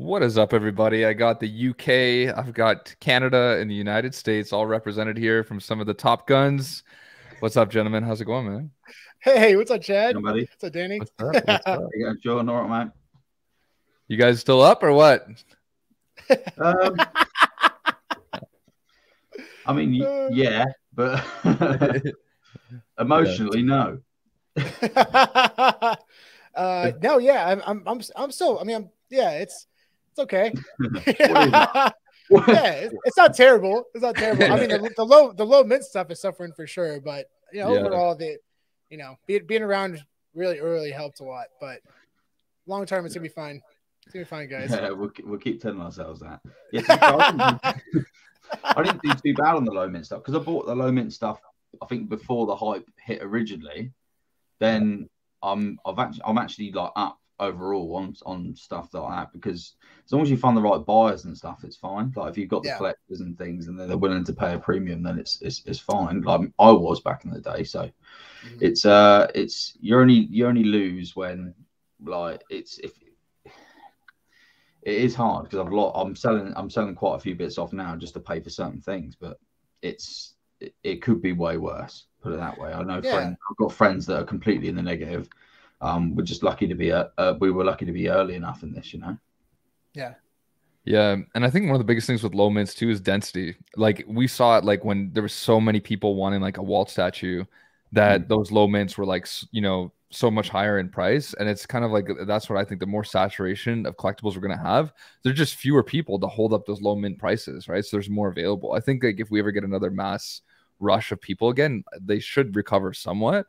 What is up, everybody? I got the UK, I've got Canada and the United States all represented here from some of the top guns. What's up, gentlemen? How's it going, man? Hey, what's up, Chad? Somebody. What's up, Danny? What's up? What's up? Yeah, John, all right, mate. You guys still up or what? I mean, yeah, but emotionally, no. No, yeah, I'm still. I mean, it's okay. Yeah, it's not terrible. It's not terrible. I mean, the low mid stuff is suffering for sure, but overall, being around really early helped a lot. But long term, it's gonna be fine. It's gonna be fine, guys. Yeah, we'll keep telling ourselves that. Yeah, I didn't do too bad on the low mint stuff because I bought the low mint stuff. I think before the hype hit originally. Then I'm actually like up overall on stuff like that, because as long as you find the right buyers and stuff, it's fine. Like if you've got the collectors and things and they're willing to pay a premium, then it's fine. Like I was back in the day. So it's you only lose when like it is hard because I'm selling quite a few bits off now just to pay for certain things, but it could be way worse. Put it that way. I know friends. I've got friends that are completely in the negative. We're just lucky to be we were lucky to be early enough in this, Yeah. Yeah, and I think one of the biggest things with low mints too is density. Like we saw it like when there were so many people wanting like a wall statue that those low mints were like so much higher in price, and it's kind of like that's what I think the more saturation of collectibles we're going to have, there's just fewer people to hold up those low mint prices, right? So there's more available. I think like if we ever get another mass rush of people again, they should recover somewhat.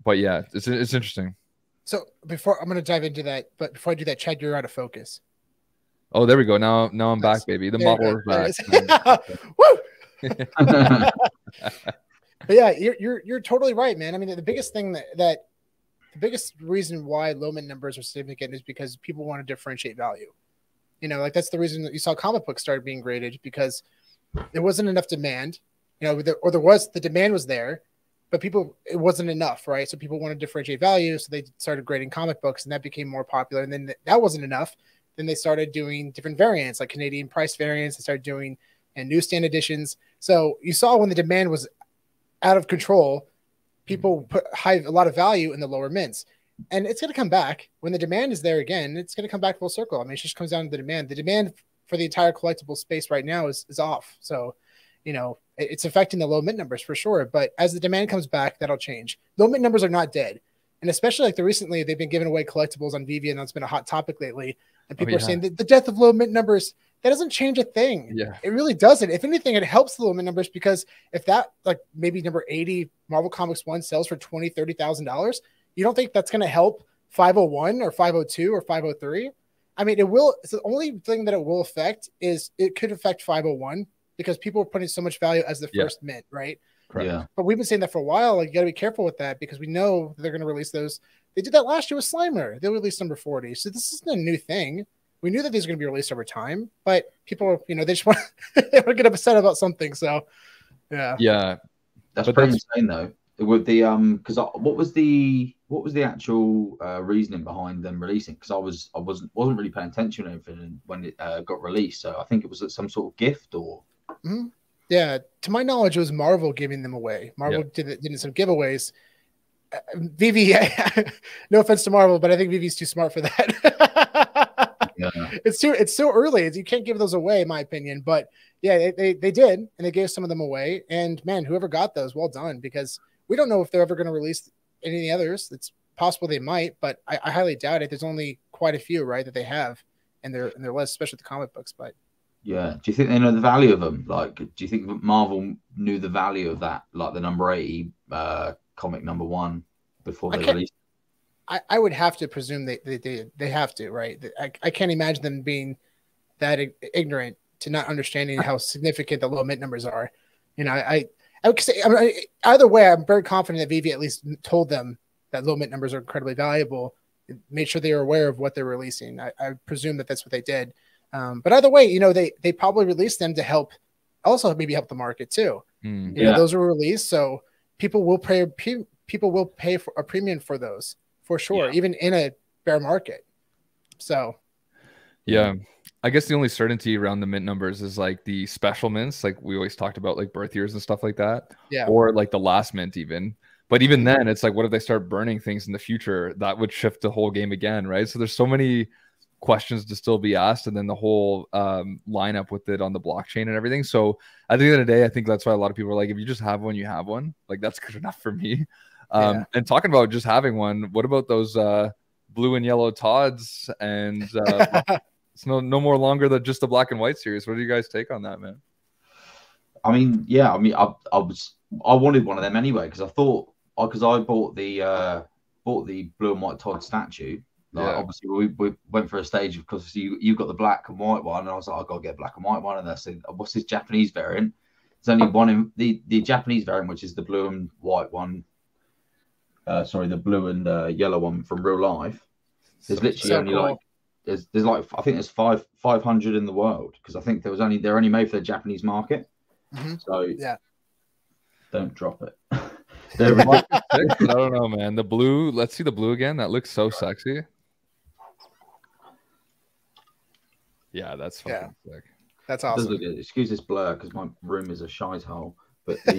But yeah, it's interesting. So before I'm going to dive into that, but before I do that, Chad, you're out of focus. Oh, there we go. Now I'm back, baby. The model is back. Woo! But yeah, you're totally right, man. I mean, the biggest thing the biggest reason why low mint numbers are significant is because people want to differentiate value. Like that's the reason that you saw comic books started being graded, because there wasn't enough demand, the demand was there, but it wasn't enough, right? So people want to differentiate value, so they started grading comic books, and that became more popular. And then that wasn't enough. Then they started doing different variants, like Canadian price variants. They started doing newsstand editions. So you saw when the demand was out of control, people put a lot of value in the lower mints, and it's going to come back when the demand is there again. It's going to come back full circle. I mean, it just comes down to the demand. The demand for the entire collectible space right now is off. So, it's affecting the low mint numbers for sure. But as the demand comes back, that'll change. Low mint numbers are not dead. And especially like recently, they've been giving away collectibles on Veve, and that's been a hot topic lately. And people are saying that the death of low mint numbers, that doesn't change a thing. Yeah, it really doesn't. If anything, it helps the low mint numbers, because if that, like maybe number 80 Marvel Comics 1 sells for $20,000-$30,000, you don't think that's going to help 501 or 502 or 503? I mean, it will. It's the only thing that it will affect is it could affect 501, because people are putting so much value as the first mint, right? Correct. Yeah. But we've been saying that for a while. Like, you got to be careful with that, because we know they're going to release those. They did that last year with Slimer. They'll release number 40. So this isn't a new thing. We knew that these are going to be released over time, but people, they just want to get upset about something. So, yeah, that's pretty insane though. With the because what was the actual reasoning behind them releasing? Because I wasn't really paying attention to anything when it got released. So I think it was some sort of gift or. Mm-hmm. Yeah, to my knowledge, it was Marvel giving them away. Marvel did some giveaways. Veve, no offense to Marvel, but I think Vive's too smart for that. Yeah. It's so early. You can't give those away, in my opinion. But yeah, they did, and they gave some of them away. And man, whoever got those, well done, because we don't know if they're ever going to release any others. It's possible they might, but I highly doubt it. There's only quite a few, right, that they have in their list, especially the comic books. But yeah, do you think they know the value of them? Like, do you think Marvel knew the value of that, like the number 80 comic number 1 before they released? I would have to presume they did. They have to, right? I can't imagine them being that ignorant to not understanding how significant the low mint numbers are. I would say, either way, I'm very confident that Veve at least told them that low mint numbers are incredibly valuable, made sure they were aware of what they're releasing. I presume that that's what they did. But either way, they probably released them to help the market too. Those were released, so people will pay for a premium for those for sure, even in a bear market. So Yeah. I guess the only certainty around the mint numbers is like the special mints, like we always talked about, like birth years and stuff like that, Yeah. or like the last mint even. But even then, it's like, what if they start burning things in the future? That would shift the whole game again, right? So there's so many questions to still be asked, and then the whole lineup with it on the blockchain and everything. So at the end of the day, I think that's why a lot of people are like, if you just have one, you have one. Like that's good enough for me. And talking about just having one, what about those blue and yellow Todds and it's no more longer than just the black and white series. What do you guys take on that, man? I mean, yeah, I mean, I wanted one of them anyway because I thought because I bought the blue and white Todd statue. Like, obviously, we went for a stage because you got the black and white one, and I was like, I gotta get a black and white one. And I said, what's this Japanese variant? There's only one in the Japanese variant, which is the blue and white one. Sorry, the blue and yellow one from real life. There's literally only like. There's like I think there's 500 in the world because I think they're only made for the Japanese market. So yeah, don't drop it. I don't know, man. The blue. Let's see the blue again. That looks so sexy. Yeah, that's fucking sick. That's awesome. Excuse this blur because my room is a shithole. But the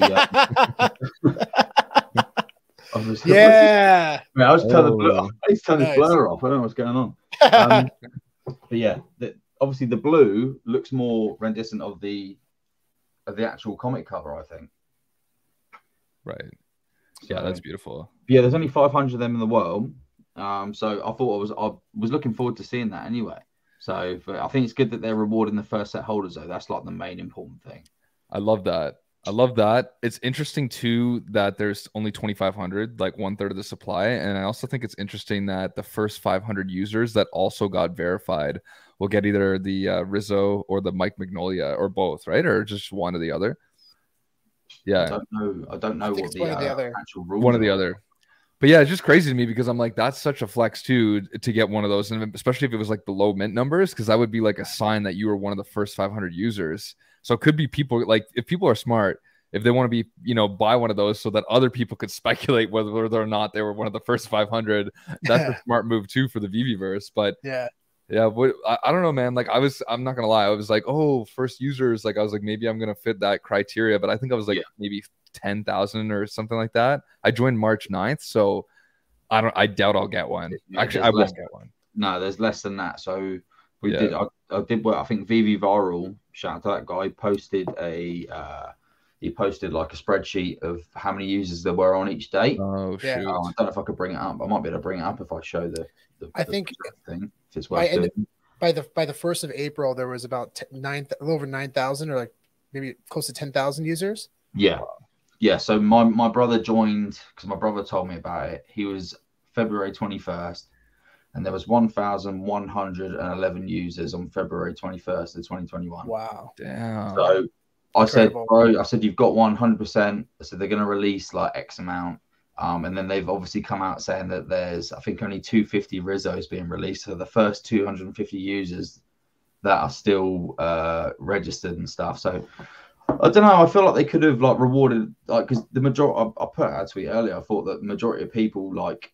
yeah, I was turning the blur. I turn this blur off. I don't know what's going on. But yeah, obviously the blue looks more reminiscent of the actual comic cover, I think. Right. Yeah, that's beautiful. Yeah, there's only 500 of them in the world. So I thought I was looking forward to seeing that anyway. So I think it's good that they're rewarding the first set holders though. That's like the main important thing. I love that. I love that. It's interesting too that there's only 2,500, like 1/3 of the supply. And I also think it's interesting that the first 500 users that also got verified will get either the Rizzo or the Mike Magnolia or both, right? Or just one or the other. Yeah. I don't know what the actual rules one or the other. But yeah, it's just crazy to me because I'm like, that's such a flex too to get one of those. And especially if it was like the low mint numbers, because that would be like a sign that you were one of the first 500 users. So it could be people like if people are smart, if they want to be, buy one of those so that other people could speculate whether or not they were one of the first 500. That's a smart move too for the Veveverse. But yeah, I don't know, man. Like I'm not gonna lie, I was like, oh, first users. Like I was like, maybe I'm gonna fit that criteria, but I think I was like maybe 10,000 or something like that. I joined March 9th, so I doubt I'll get one. Actually, I won't get one. No, there's less than that. So we did. I did what I think Veve Viral. Shout out to that guy. Posted he posted like a spreadsheet of how many users there were on each date. Oh shoot! I don't know if I could bring it up. I might be able to bring it up if I show the I think thing. If it's worth doing. By the 1st of April, there was about a little over 9,000 or like maybe close to 10,000 users. Yeah. Yeah, so my brother joined because my brother told me about it. He was February 21st, and there was 1,111 users on February 21st of 2021. Wow. Damn. So I said, bro, you've got 100%. I said they're going to release like X amount. And then they've obviously come out saying that there's, I think, only 250 Rizzos being released. So the first 250 users that are still registered and stuff. So I don't know. I feel like they could have like rewarded, like, because the majority. I put out a tweet earlier. I thought that the majority of people like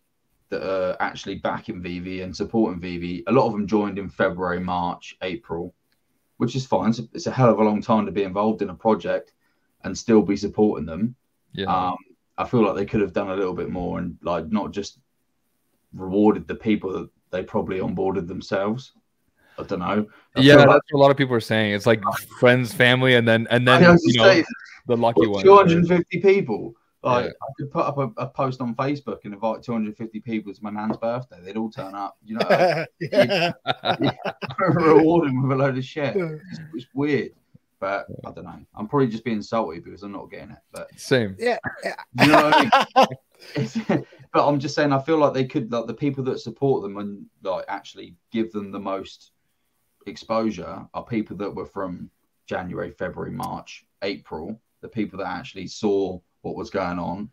that are actually backing Veve and supporting Veve. A lot of them joined in February, March, April, which is fine. It's a hell of a long time to be involved in a project and still be supporting them. Yeah. I feel like they could have done a little bit more and like not just rewarded the people that they probably onboarded themselves. I don't know. That's what a lot of people are saying. It's like friends, family, and then the lucky one. 250 people. Like I could put up a post on Facebook and invite 250 people to my nan's birthday. They'd all turn up. Reward them with a load of shit. It's weird. But I don't know. I'm probably just being salty because I'm not getting it. But same. Yeah. You know what I mean? But I'm just saying, I feel like they could, like the people that support them and like actually give them the most exposure are people that were from January, February, March, April. The people that actually saw what was going on.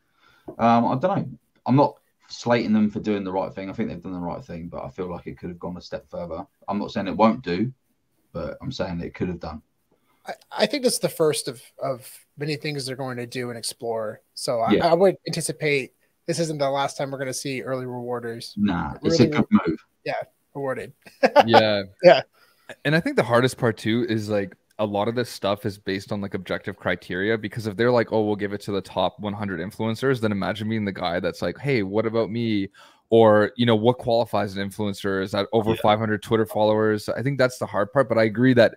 I don't know. I'm not slating them for doing the right thing. I think they've done the right thing, but I feel like it could have gone a step further. I'm not saying it won't do, but I'm saying it could have done. I think it's the first of many things they're going to do and explore. So I would anticipate this isn't the last time we're going to see early rewarders. Nah, it's a good move. Yeah, rewarded. Yeah. And I think the hardest part too is like a lot of this stuff is based on like objective criteria, because if they're like, oh, we'll give it to the top 100 influencers, then imagine being the guy that's like, hey, what about me? Or, you know, what qualifies an influencer? Is that over 500 Twitter followers? I think that's the hard part. But I agree that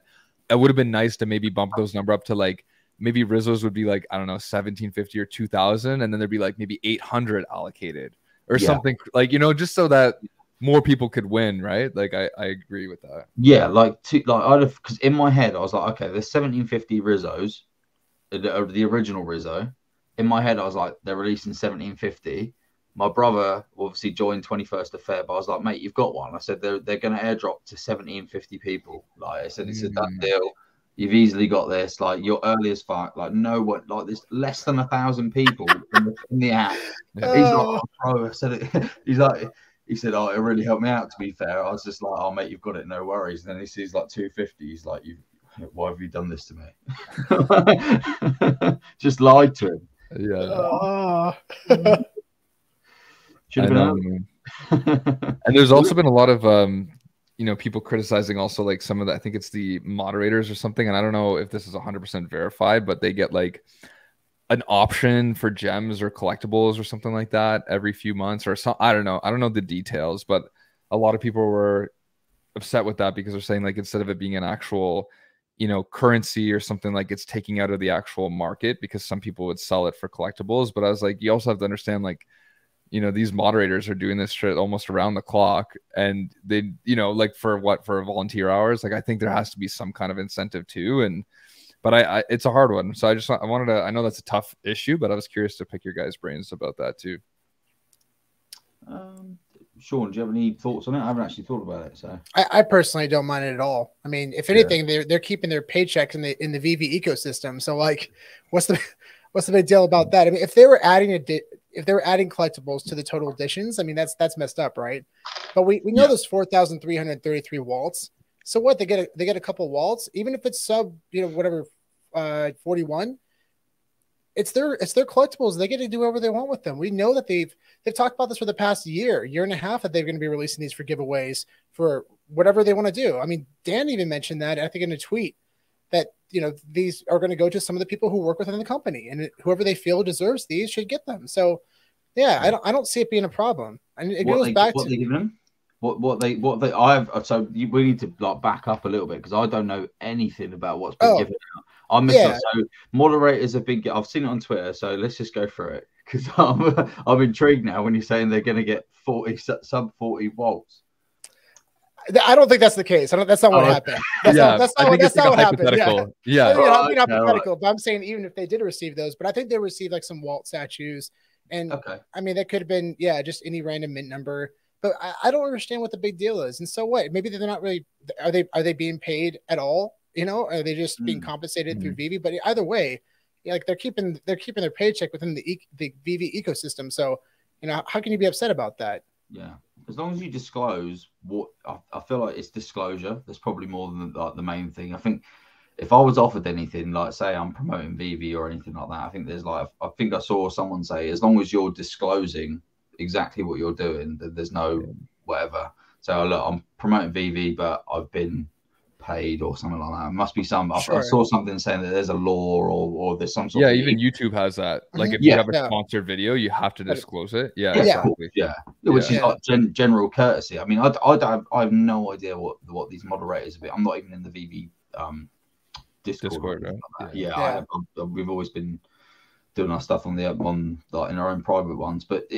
it would have been nice to maybe bump those number up to like, maybe Rizzo's would be like, I don't know, 1750 or 2000. And then there'd be like maybe 800 allocated or something, like, you know, just so that more people could win, right? Like I agree with that. Yeah, like I'd have, because in my head I was like, okay, there's 1750 Rizzos, the original Rizzo. In my head I was like, they're releasing 1750. My brother obviously joined 21st of Feb. I was like, mate, you've got one. I said they're going to airdrop to 1750 people. Like I said, it's a done deal. You've easily got this. Like you're early as fuck. Like no one, like there's less than 1,000 people in the app. He's like, oh, bro, I said it. He said, oh, it really helped me out, to be fair. I was just like, oh, mate, you've got it, no worries. And then he sees like 250. He's like, why have you done this to me? Just lied to him. Yeah. Should have been. And there's also been a lot of, you know, people criticizing also like some of the, I think it's the moderators or something. And I don't know if this is 100% verified, but they get like an option for gems or collectibles or something like that every few months or something. I don't know the details, but a lot of people were upset with that because they're saying like, instead of it being an actual, you know, currency or something, like it's taking out of the actual market, because some people would sell it for collectibles. But I was like, you also have to understand, like, you know, these moderators are doing this shit almost around the clock, and they, you know, like for volunteer hours. Like I think there has to be some kind of incentive too. And but I it's a hard one. So I wanted to, I know that's a tough issue, but I was curious to pick your guys' brains about that too. Sean, do you have any thoughts on it? I haven't actually thought about it. So I personally don't mind it at all. I mean, if anything, they're keeping their paychecks in the VV ecosystem. So like, what's the big deal about that? I mean, if they were adding collectibles to the total editions, I mean, that's messed up, right? But we know there's 4,333 waltz. So what, they get a couple waltz, even if it's sub, you know, whatever, 41. It's their collectibles. They get to do whatever they want with them. We know that they've talked about this for the past year and a half, that they're going to be releasing these for giveaways for whatever they want to do. I mean, Dan even mentioned that, I think, in a tweet, that, you know, these are going to go to some of the people who work within the company, and whoever they feel deserves these should get them. So yeah, I don't see it being a problem. And it goes back to they giving them. We need to like back up a little bit, because I don't know anything about what's been given out. I'm missing. So moderators have been. I've seen it on Twitter. So let's just go through it, because I'm intrigued now when you're saying they're going to get 40 sub 40 volts. I don't think that's the case. That's not what happened. That's not what happened. Yeah. Hypothetical. But I'm saying, even if they did receive those, but I think they received like some Walt statues, and I mean, that could have been just any random mint number. But I don't understand what the big deal is. And so what? Maybe they're not really. Are they being paid at all? You know, are they just being compensated through Veve? But either way, like they're keeping their paycheck within the Veve ecosystem. So, you know, how can you be upset about that? Yeah, as long as you disclose what I feel like it's disclosure. That's probably more than the main thing. I think if I was offered anything, like say I'm promoting Veve or anything like that, I think there's like, I think I saw someone say, as long as you're disclosing exactly what you're doing, there's no whatever. So look, I'm promoting Veve, but I've been paid or something like that. It must be some. I saw something saying that there's a law or there's some sort. Yeah, even YouTube has that. Like if you have a sponsored video, you have to disclose it. Yeah, exactly. Yeah, which is like general courtesy. I mean, I have no idea what these moderators are. I'm not even in the Veve Discord. Right? We've always been doing our stuff in our own private ones. But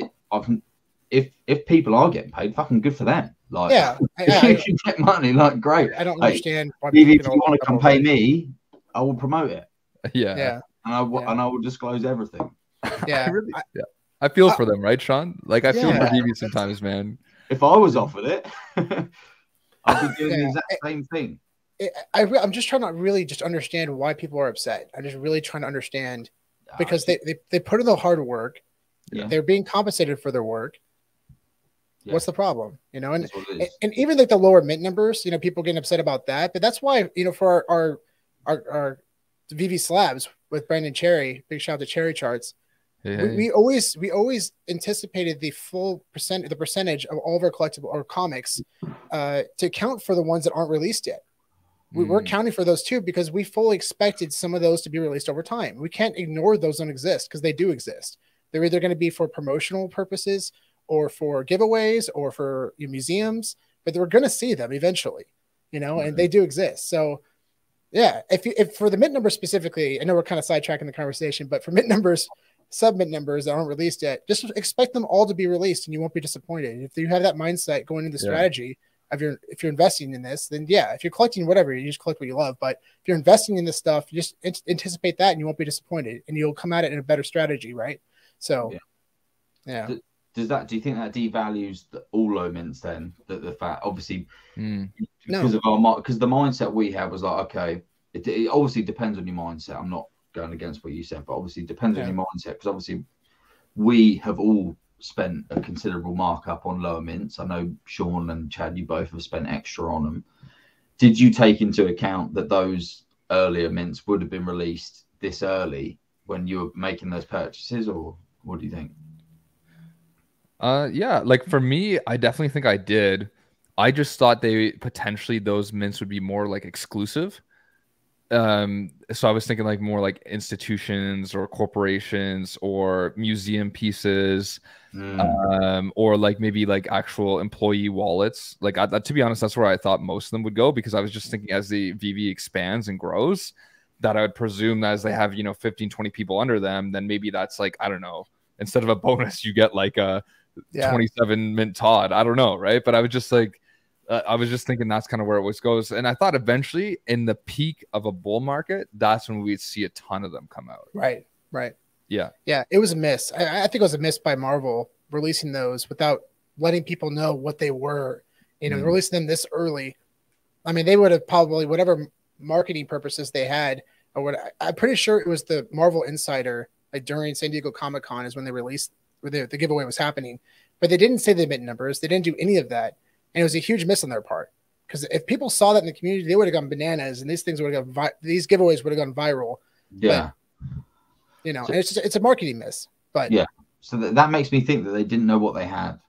if people are getting paid, fucking good for them. Like, if you get money, like, great. I don't understand. If you want to come pay me, I will promote it. Yeah. And I will disclose everything. Yeah. I feel for them, right, Sean? Like, I feel for Veve sometimes, man. If I was offered it, I'd be doing the exact same thing. I'm just trying to really just understand why people are upset. I'm just really trying to understand, because they put in the hard work. Yeah. They're being compensated for their work. Yeah. What's the problem? You know, and even like the lower mint numbers, you know, people getting upset about that. But that's why, you know, for our Veve slabs with Brandon Cherry, big shout out to Cherry Charts. We always anticipated the percentage of all of our collectible or comics to account for the ones that aren't released yet. we're accounting for those too, because we fully expected some of those to be released over time. We can't ignore those don't exist, because they do exist. They're either going to be for promotional purposes or for giveaways or for museums, but we're going to see them eventually, and they do exist. So yeah, if for the mint numbers specifically, I know we're kind of sidetracking the conversation, but for mint numbers, sub mint numbers that aren't released yet, just expect them all to be released and you won't be disappointed. If you have that mindset going into the strategy, if you're investing in this, then yeah, if you're collecting whatever, you just collect what you love. But if you're investing in this stuff, you just anticipate that and you won't be disappointed and you'll come at it in a better strategy, right? So, yeah. Do you think that devalues all low mints then? That the fact, obviously, because of because the mindset we have was like, okay, it obviously depends on your mindset. I'm not going against what you said, but obviously it depends on your mindset, because obviously we have all spent a considerable markup on lower mints. I know Sean and Chad, you both have spent extra on them. Did you take into account that those earlier mints would have been released this early when you were making those purchases, or what do you think? Yeah, like for me, I definitely think I did. I just thought those mints would be more like exclusive. So I was thinking like more like institutions or corporations or museum pieces, or like maybe like actual employee wallets. Like to be honest, that's where I thought most of them would go, because I was just thinking as the VV expands and grows, that I would presume that as they have 15, 20 people under them, then maybe that's like, I don't know, instead of a bonus you get like a 27 mint Todd. I don't know, right? But I was just like, I was just thinking that's kind of where it goes. And I thought eventually in the peak of a bull market, that's when we'd see a ton of them come out. Right. Yeah. It was a miss. I think it was a miss by Marvel releasing those without letting people know what they were, releasing them this early. I mean, they would have probably, whatever marketing purposes they had, or what, I'm pretty sure it was the Marvel Insider, like during San Diego Comic-Con is when they released, where the giveaway was happening, but they didn't say the mint numbers. They didn't do any of that. And it was a huge miss on their part, because if people saw that in the community, they would have gone bananas, and these giveaways would have gone viral. Yeah, but, and it's a marketing miss. But yeah, so that makes me think that they didn't know what they had.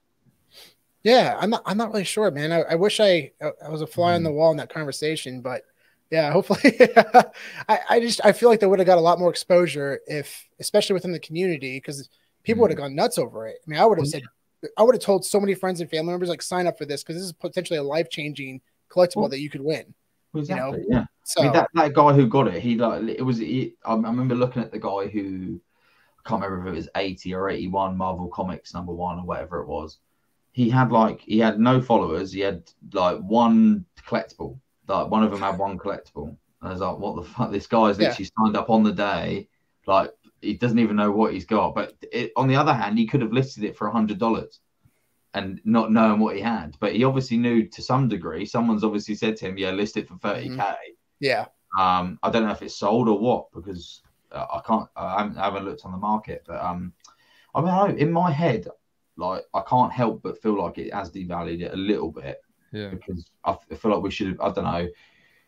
Yeah, I'm not really sure, man. I wish I was a fly on the wall in that conversation, but yeah, hopefully, I feel like they would have got a lot more exposure especially within the community, because people would have gone nuts over it. I mean, I would have told so many friends and family members, like, sign up for this, because this is potentially a life-changing collectible that you could win. Exactly. Yeah. So I mean, that guy who got it, I remember looking at the guy who, I can't remember if it was 80 or 81 Marvel Comics #1 or whatever it was. He had no followers. He had like one collectible. Like one of them had one collectible. And I was like, what the fuck? This guy's literally signed up on the day. Like, he doesn't even know what he's got. But on the other hand, he could have listed it for $100 and not knowing what he had. But he obviously knew to some degree. Someone's obviously said to him, yeah, list it for 30K. Yeah. I don't know if it's sold or what, because I haven't looked on the market. But I mean, in my head, like, I can't help but feel like it has devalued it a little bit. Yeah. Because I feel like we should have, I don't know.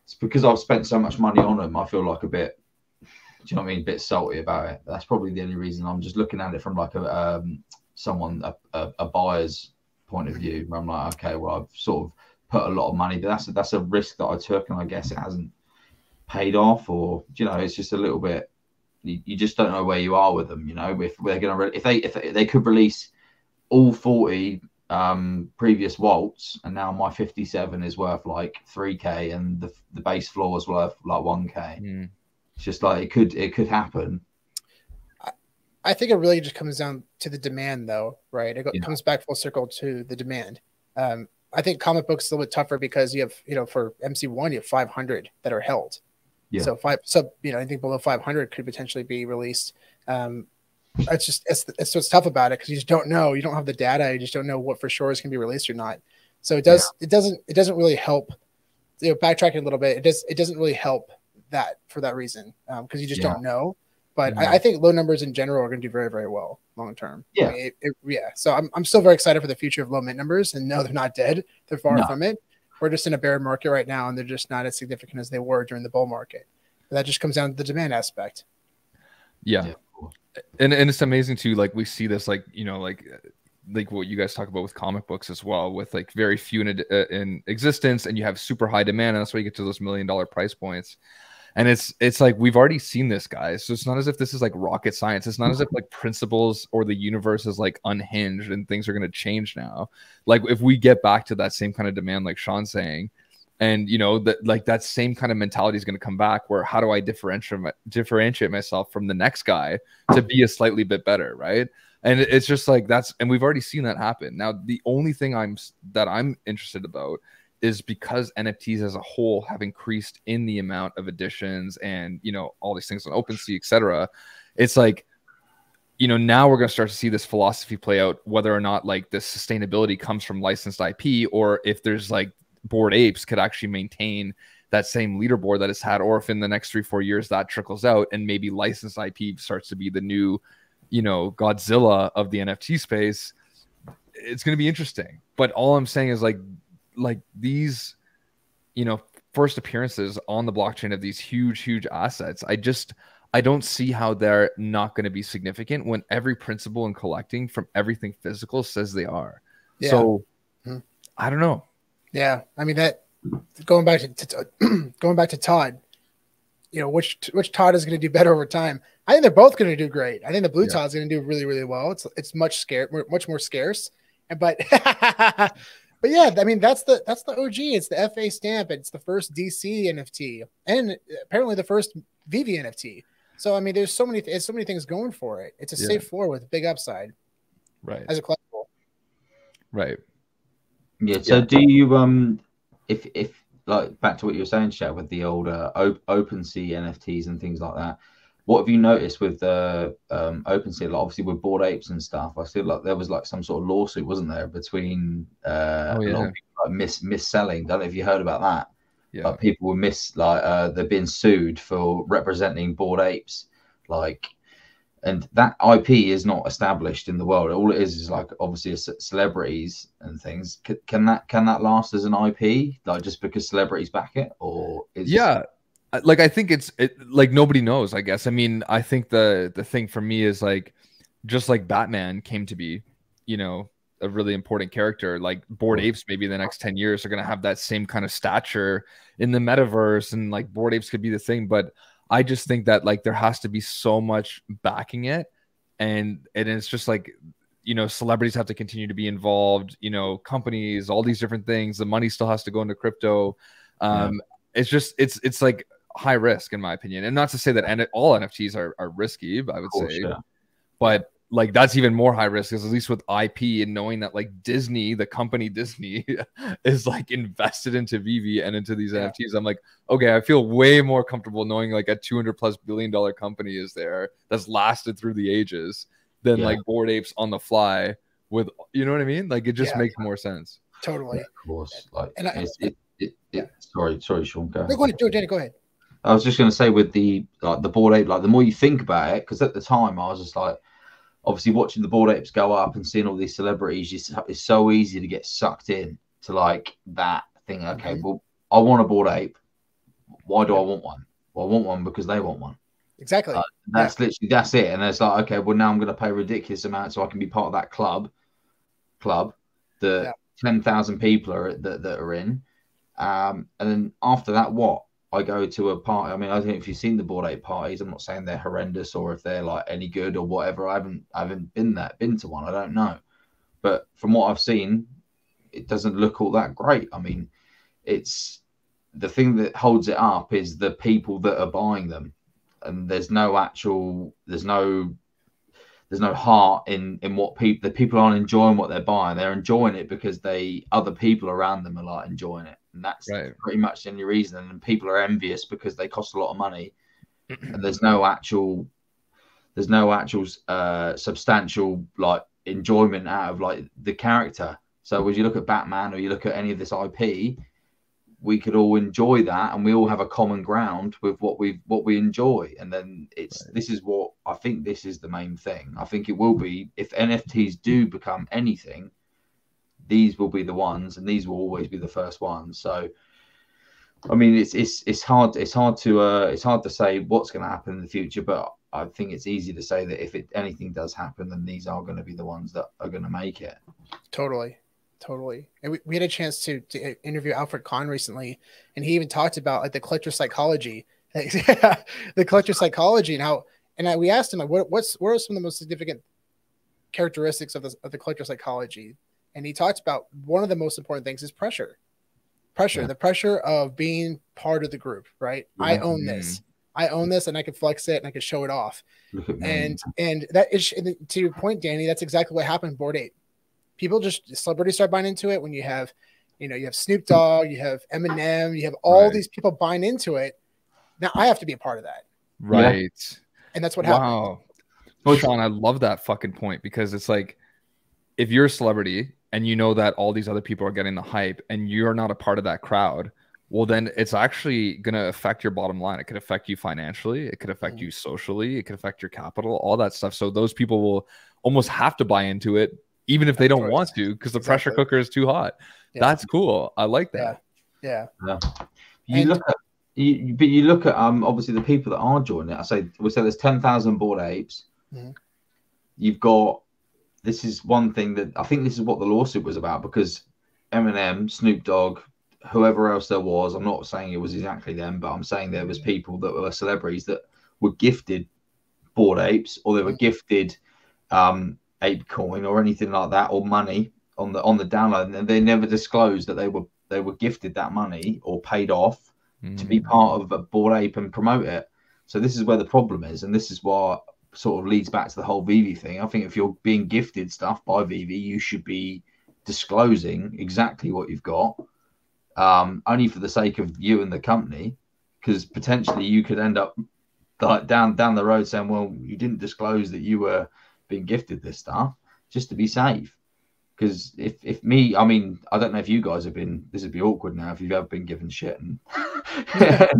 It's because I've spent so much money on them. I feel like a bit, do you know what I mean? A bit salty about it. That's probably the only reason. I'm just looking at it from like a buyer's point of view, where I'm like, okay, well, I've sort of put a lot of money, but that's a risk that I took, and I guess it hasn't paid off, or, you know, it's just a little bit, you just don't know where you are with them, you know, if they're going to, if they could release all 40 previous waltz, and now my 57 is worth like 3K and the base floor is worth like 1K. It's just like it could happen. I think it really just comes down to the demand, though, right? It comes back full circle to the demand. I think comic books is a little bit tougher because you have, you know, for MC1 you have 500 that are held. So anything below 500 could potentially be released. It's what's tough about it, because you just don't know. You don't have the data. You just don't know what for sure is going to be released or not. So it doesn't really help. You know, backtracking a little bit, it doesn't really help that for that reason, because you just don't know. But I think low numbers in general are going to do very, very well long term. Yeah, I mean, So I'm still very excited for the future of low mint numbers. And no, they're not dead. They're far from it. We're just in a bear market right now, and they're just not as significant as they were during the bull market. But that just comes down to the demand aspect. Yeah. And it's amazing too. Like, we see this, like, you know, like like what you guys talk about with comic books as well, with like very few in existence, and you have super high demand, and that's why you get to those $1 million price points. And it's like we've already seen this, guys. So it's not as if this is like rocket science. It's not as if like principles or the universe is like unhinged and things are going to change now. Like if we get back to that same kind of demand, like Sean's saying, and you know that like that same kind of mentality is going to come back. Where how do I differentiate myself from the next guy to be a slightly bit better, right? And it's just like that's, and we've already seen that happen. Now the only thing I'm interested about is because NFTs as a whole have increased in the amount of additions and, you know, all these things on OpenSea, etc. It's like, you know, now we're going to start to see this philosophy play out, whether or not like the sustainability comes from licensed IP, or if there's like Bored Apes could actually maintain that same leaderboard that it's had, or if in the next 3-4 years that trickles out and maybe licensed IP starts to be the new, you know, Godzilla of the NFT space. It's going to be interesting. But all I'm saying is like these, you know, first appearances on the blockchain of these huge assets, I don't see how they're not going to be significant when every principle in collecting from everything physical says they are. Yeah. So I don't know. Yeah, I mean, that going back to Todd, you know, which Todd is going to do better over time? I think they're both going to do great. I think the blue Todd's going to do really well. It's much more scarce, but but yeah, I mean that's the OG. It's the FA stamp. It's the first DC NFT, and apparently the first Veve NFT. So I mean, there's so many things going for it. It's a safe floor with big upside, right? As a collectible, right? Yeah. So do you if like back to what you were saying, Chat, with the old OpenSea NFTs and things like that? What have you noticed with the OpenSea? Like obviously with Bored Apes and stuff, I feel like there was like some sort of lawsuit, wasn't there, between a lot of people, like mis-selling. Don't know if you heard about that. Yeah. Like people were they're being sued for representing Bored Apes, like, and that IP is not established in the world. All it is like obviously celebrities and things. Can that last as an IP, like just because celebrities back it, or is like I think it's like nobody knows, I guess. I mean, I think the thing for me is like, just like Batman came to be, you know, a really important character, like Bored Apes maybe in the next 10 years are going to have that same kind of stature in the metaverse, and like Bored Apes could be the thing. But I just think that like there has to be so much backing it, and it's just like, you know, celebrities have to continue to be involved, you know, companies, all these different things. The money still has to go into crypto. It's just it's like high risk in my opinion, and not to say that all NFTs are risky, I would say, but like that's even more high risk, because at least with IP and knowing that like Disney, the company Disney, is like invested into Veve and into these NFTs, I'm like, okay, I feel way more comfortable knowing like a $200+ billion company is there that's lasted through the ages than like Bored Apes on the fly with, you know what I mean? Like it just makes more sense. Totally. Of course. Like, and sorry, Sean. Go ahead. Danny, go ahead. I was just going to say with the Bored Ape, like the more you think about it, because at the time I was just like, obviously watching the Bored Apes go up and seeing all these celebrities, it's so easy to get sucked in to like that thing. Okay, well, I want a Bored Ape. Why do I want one? Well, I want one because they want one. Exactly. That's it. And it's like, okay, well now I'm going to pay a ridiculous amount so I can be part of that club. The 10,000 people that are in. And then after that, what? I go to a party. I mean, I don't know if you've seen the Bored Ape parties. I'm not saying they're horrendous or if they're like any good or whatever. I haven't been to one. I don't know. But from what I've seen, it doesn't look all that great. I mean, it's the thing that holds it up is the people that are buying them. And there's no heart in what the people aren't enjoying what they're buying. They're enjoying it because other people around them are like enjoying it. And that's pretty much the only reason. And people are envious because they cost a lot of money, and there's no actual substantial like enjoyment out of like the character. So when you look at Batman or you look at any of this IP, we could all enjoy that, and we all have a common ground with what we enjoy. And then this is what I think. This is the main thing. I think it will be, if NFTs do become anything, these will be the ones, and these will always be the first ones. So, I mean, it's hard to say what's going to happen in the future, but I think it's easy to say that if anything does happen, then these are going to be the ones that are going to make it. Totally. And we had a chance to interview Alfred Kahn recently, and he even talked about like the collector psychology, the collector psychology, and how. And we asked him like, what are some of the most significant characteristics of the collector psychology? And he talked about one of the most important things is pressure. The pressure of being part of the group, right? Yeah. I own this, and I can flex it and I can show it off. And that is, to your point, Danny, that's exactly what happened in Bored Ape. People celebrities start buying into it when you have Snoop Dogg, you have Eminem, you have all these people buying into it. Now I have to be a part of that. Right. Yeah. And that's what happened. Wow. Sean, I love that fucking point, because it's like, if you're a celebrity and you know that all these other people are getting the hype and you're not a part of that crowd, well, then it's actually going to affect your bottom line. It could affect you financially. It could affect you socially. It could affect your capital, all that stuff. So those people will almost have to buy into it, even if they don't want to, because the pressure cooker is too hot. Yeah. That's cool. I like that. Yeah. You look at obviously the people that are joining it. We say there's 10,000 Bored Apes. Mm-hmm. You've got, this is one thing that I think this is what the lawsuit was about, because Eminem, Snoop Dogg, whoever else there was, I'm not saying it was exactly them, but I'm saying there was people that were celebrities that were gifted Bored Apes, or they were gifted ape coin or anything like that, or money on the download, and they never disclosed that they were gifted that money or paid off to be part of a Bored Ape and promote it. So this is where the problem is, and this is what sort of leads back to the whole Veve thing. I think if you're being gifted stuff by Veve, you should be disclosing exactly what you've got, only for the sake of you and the company, because potentially you could end up down the road saying, well, you didn't disclose that you were being gifted this stuff, just to be safe. Because if me, I mean, I don't know if you guys have been, this would be awkward now if you've ever been given shit and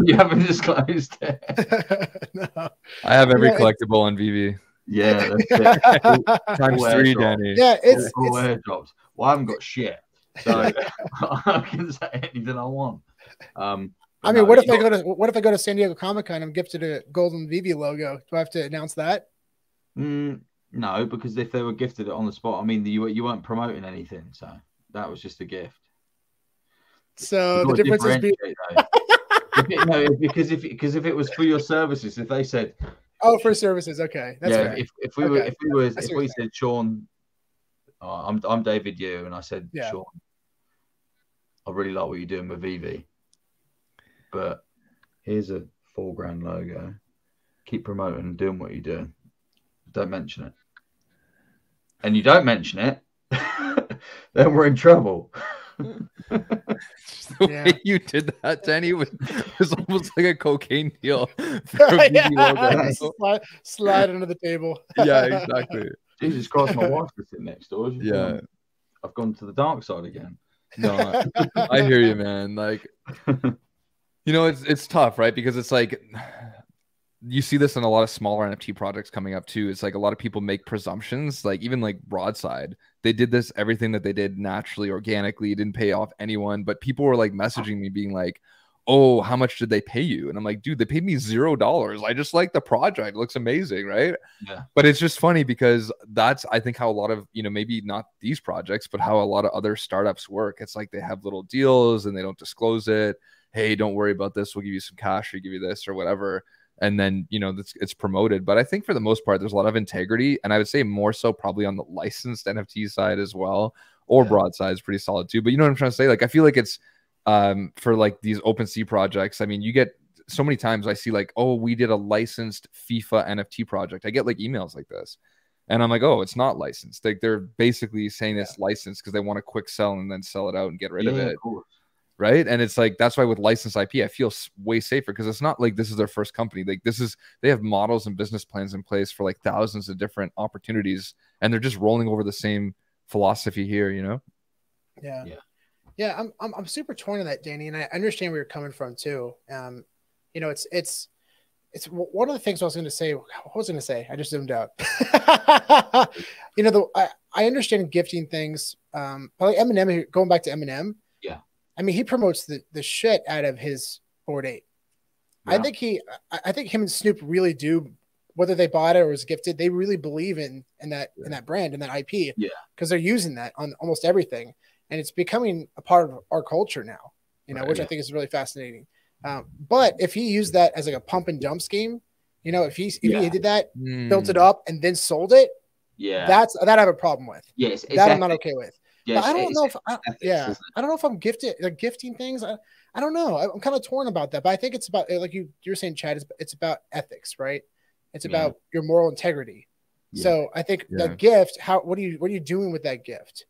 you haven't disclosed it. No. I have every collectible on Veve. Yeah, that's it. Times 3, Danny. Yeah, it's all airdrops. Well, I haven't got shit, so I can say anything I want. I mean, what if I go to San Diego Comic-Con and I'm gifted a golden Veve logo? Do I have to announce that? No, because if they were gifted it on the spot, I mean, you weren't promoting anything, so that was just a gift. So the difference is because if it was for your services, if they said, "Oh, for services," okay, that's fair. If we said, Sean, I'm David Yu, and I said, Sean, I really like what you're doing with Veve, but here's a $4,000 logo. Keep promoting and doing what you're doing. Don't mention it. And you don't mention it, then we're in trouble. The way you did that, Danny, was almost like a cocaine deal. Slide under the table. Yeah, exactly. Jesus Christ, my wife's sitting next door. Yeah. I've gone to the dark side again. No, I hear you, man. Like, it's tough, right? Because it's like, you see this in a lot of smaller NFT projects coming up too. It's like a lot of people make presumptions, like even like Broadside. They did everything that they did naturally, organically, didn't pay off anyone. But people were like messaging me being like, oh, how much did they pay you? And I'm like, dude, they paid me $0. I just like the project. It looks amazing, right? Yeah. But it's just funny because that's, I think, how a lot of, maybe not these projects, but how a lot of other startups work. It's like they have little deals and they don't disclose it. Hey, don't worry about this. We'll give you some cash or give you this or whatever. And then, it's promoted. But I think for the most part, there's a lot of integrity. And I would say more so probably on the licensed NFT side as well, or Broadside is pretty solid too. But you know what I'm trying to say? Like, I feel like it's for like these OpenSea projects. I mean, you get so many times I see like, oh, we did a licensed FIFA NFT project. I get like emails like this. And I'm like, oh, it's not licensed. Like they're basically saying it's licensed because they want a quick sell and then sell it out and get rid of it. Of course. Right. And it's like, that's why with licensed IP, I feel way safer because it's not like this is their first company. Like they have models and business plans in place for like thousands of different opportunities. And they're just rolling over the same philosophy here, Yeah. I'm super torn on that, Danny. And I understand where you're coming from too. It's one of the things I was going to say. What was I going to say? I just zoomed out. I understand gifting things. Like Eminem, going back to Eminem. Yeah. I mean, he promotes the shit out of his Bored Ape. Yeah. I think him and Snoop really do whether they bought it or was gifted, they really believe in that brand and that IP. Yeah. Because they're using that on almost everything. And it's becoming a part of our culture now, which I think is really fascinating. But if he used that as like a pump and dump scheme, if he did that, built it up and then sold it, that I have a problem with. Yes, that I'm not okay with. Yes, but I don't know if I don't know if I'm gifting things. I don't know. I'm kind of torn about that. But I think it's about, like you're saying, Chad, it's about ethics, right? It's about your moral integrity. Yeah. So I think the gift, what are you doing with that gift?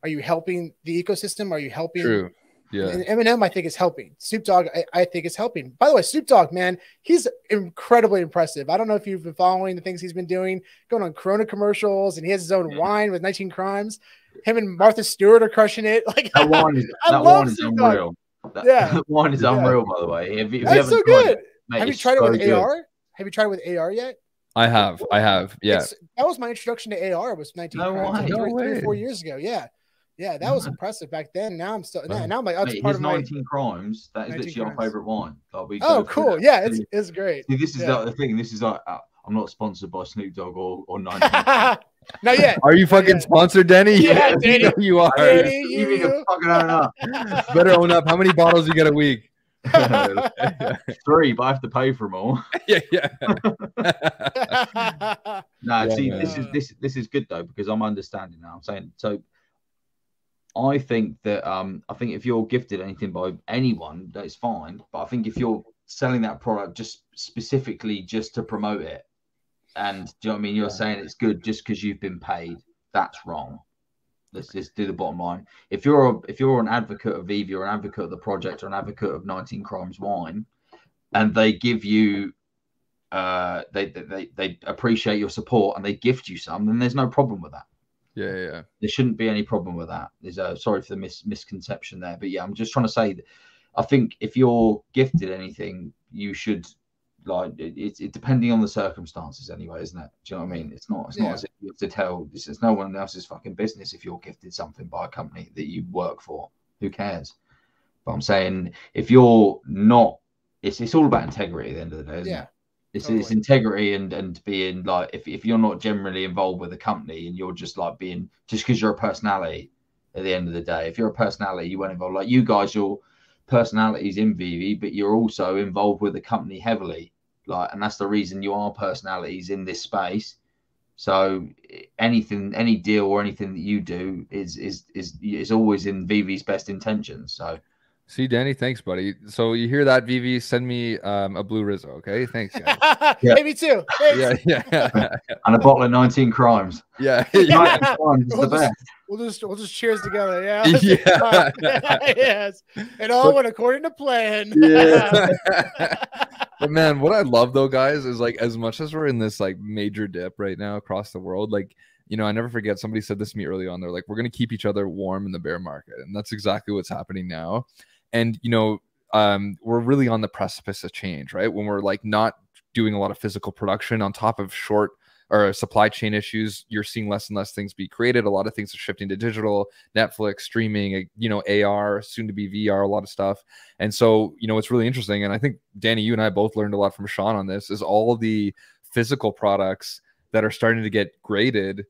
Are you helping the ecosystem? Are you helping? True. Yeah. And Eminem, I think, is helping. Snoop Dogg, I think, is helping. By the way, Snoop Dogg, man, he's incredibly impressive. I don't know if you've been following the things he's been doing, going on Corona commercials, and he has his own wine with 19 Crimes. Him and Martha Stewart are crushing it. Like that wine is unreal. That wine is unreal, by the way. If you That's so good. Mate, have you tried it with AR? Have you tried it with AR yet? I have. Yeah. That was my introduction to AR. Was 19 Crimes, like 3 or 4 years ago. Yeah. Yeah, that was impressive back then. Now I'm still now I'm like, oh, part of 19 Crimes. That is literally our favorite wine. Oh, cool. Yeah, it's great. See, this is the thing. This is like I'm not sponsored by Snoop Dogg or 19. Not yet. Are you fucking sponsored, Danny? Yeah, Danny. You are. Danny, you need to fucking own up. Better own up. How many bottles you get a week? 3, but I have to pay for them all. Yeah. This is good though, because I'm understanding now. I'm saying so. I think that if you're gifted anything by anyone, that's fine. But I think if you're selling that product just specifically just to promote it, and do you know what I mean? You're saying it's good just because you've been paid. That's wrong. Let's just do the bottom line. If you're an advocate of Veve or an advocate of the project or an advocate of 19 Crimes wine, and they give you, they appreciate your support and they gift you some, then there's no problem with that. Yeah. There shouldn't be any problem with that. Sorry for the misconception there, but yeah, I'm just trying to say that I think if you're gifted anything, you should it's depending on the circumstances anyway, isn't it? Do you know what I mean? It's not as if you have to tell. This is no one else's fucking business if you're gifted something by a company that you work for. Who cares? But I'm saying if you're not, it's all about integrity at the end of the day, isn't it? It's integrity and being like, if you're not generally involved with a company and you're just like being, just because you're a personality at the end of the day, if you're a personality, you weren't involved. Like you guys, your personalities in Veve, but you're also involved with the company heavily. And that's the reason you are personalities in this space. So any deal or anything that you do is always in Veve's best intentions. So. See, Danny, thanks, buddy. So you hear that, Veve? Send me a blue Rizzo, okay? Thanks, guys. Hey, me too. Thanks. Yeah. And a bottle of 19 Crimes. Yeah. 19 Crimes is the best. We'll just cheers together. Yeah. Yes. It all went according to plan. Yeah. But man, what I love though, guys, is like as much as we're in this like major dip right now across the world, like, I never forget somebody said this to me early on. They're like, we're going to keep each other warm in the bear market. And that's exactly what's happening now. And, we're really on the precipice of change, right? When we're like not doing a lot of physical production on top of short or supply chain issues, you're seeing less and less things be created. A lot of things are shifting to digital, Netflix, streaming, AR, soon to be VR, a lot of stuff. And so, it's really interesting. And I think, Danny, you and I both learned a lot from Sean on this, is all the physical products that are starting to get graded,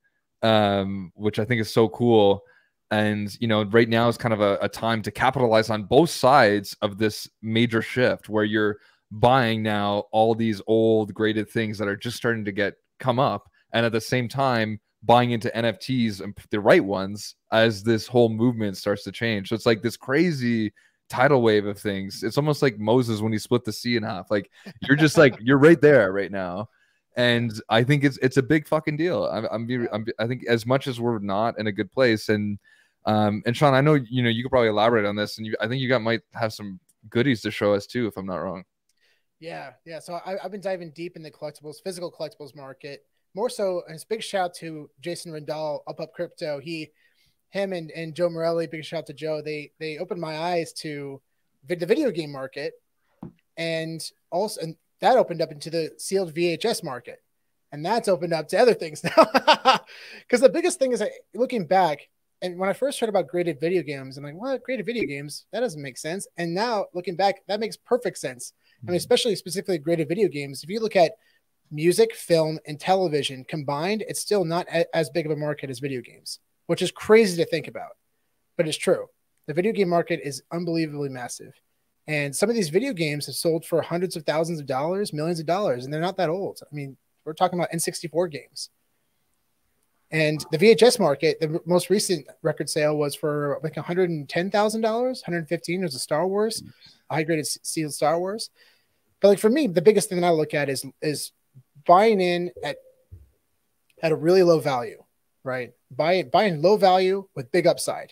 which I think is so cool. And, right now is kind of a time to capitalize on both sides of this major shift where you're buying now all these old graded things that are just starting to come up. And at the same time, buying into NFTs and the right ones as this whole movement starts to change. So it's like this crazy tidal wave of things. It's almost like Moses when he split the sea in half. Like you're just like, you're right there right now. And I think it's a big fucking deal. I think as much as we're not in a good place, and Sean, I know you could probably elaborate on this, and I think might have some goodies to show us too, if I'm not wrong. Yeah. So I've been diving deep in the physical collectibles market, more so. And it's big shout to Jason Rindall, Up Crypto. Him and Joe Morelli. Big shout to Joe. They opened my eyes to the video game market, and that opened up into the sealed VHS market, and that's opened up to other things now. Because the biggest thing is, looking back, and when I first heard about graded video games, I'm like, what? Graded video games? That doesn't make sense. And now looking back, that makes perfect sense. I mean, specifically graded video games. If you look at music, film, and television combined, it's still not as big of a market as video games, which is crazy to think about, but it's true. The video game market is unbelievably massive. And some of these video games have sold for hundreds of thousands of dollars, millions of dollars, and they're not that old. I mean, we're talking about N64 games. And the VHS market, the most recent record sale was for like $110,000, $115,000. It was a Star Wars, a high-graded sealed Star Wars. But like for me, the biggest thing that I look at is buying in at a really low value, right? Buying low value with big upside.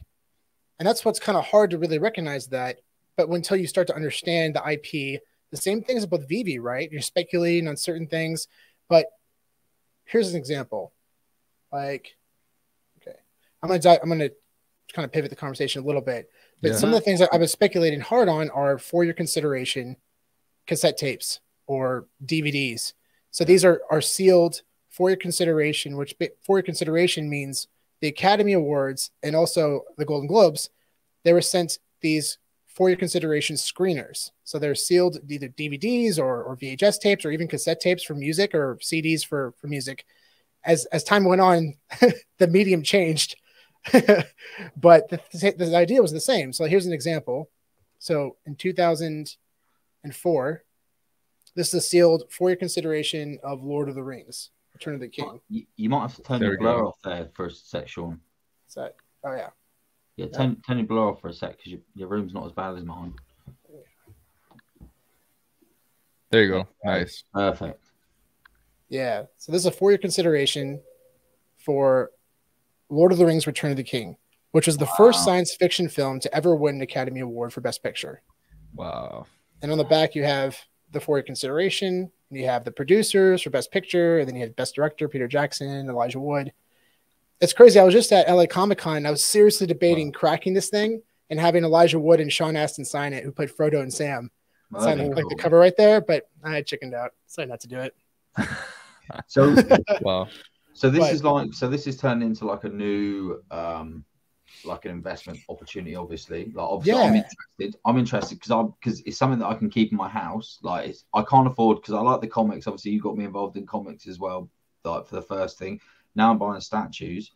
And that's what's kind of hard to really recognize that. But until you start to understand the IP, the same things with Veve, right? You're speculating on certain things. But here's an example. Like, okay, I'm gonna kind of pivot the conversation a little bit. But some of the things that I've been speculating hard on are for your consideration cassette tapes or DVDs. So these are sealed for your consideration, which for your consideration means the Academy Awards and also the Golden Globes, they were sent these for your consideration screeners. So they're sealed either DVDs or VHS tapes or even cassette tapes for music or CDs for music. As time went on, the medium changed, but the idea was the same. So here's an example. So in 2004, this is a sealed for your consideration of Lord of the Rings, Return of the King. You might have to turn your blur off there for a sec, Sean. Is that? Oh yeah. Yeah, turn your blur off for a sec because your room's not as bad as mine. There you go. Nice. Perfect. Yeah. So this is a for your consideration for Lord of the Rings, Return of the King, which was the first science fiction film to ever win an Academy Award for Best Picture. Wow. And on the back, you have the for your consideration. You have the producers for Best Picture, and then you have Best Director, Peter Jackson, Elijah Wood. It's crazy. I was just at LA Comic-Con. And I was seriously debating cracking this thing and having Elijah Wood and Sean Astin sign it, who played Frodo and Sam. Signing like the cover right there, but I chickened out. Decided not to do it. So wow. So this is turned into like a new like an investment opportunity, obviously. Like obviously I'm interested because it's something that I can keep in my house. Like I can't afford because I like the comics. Obviously, you got me involved in comics as well, like for the first thing. Now I'm buying statues.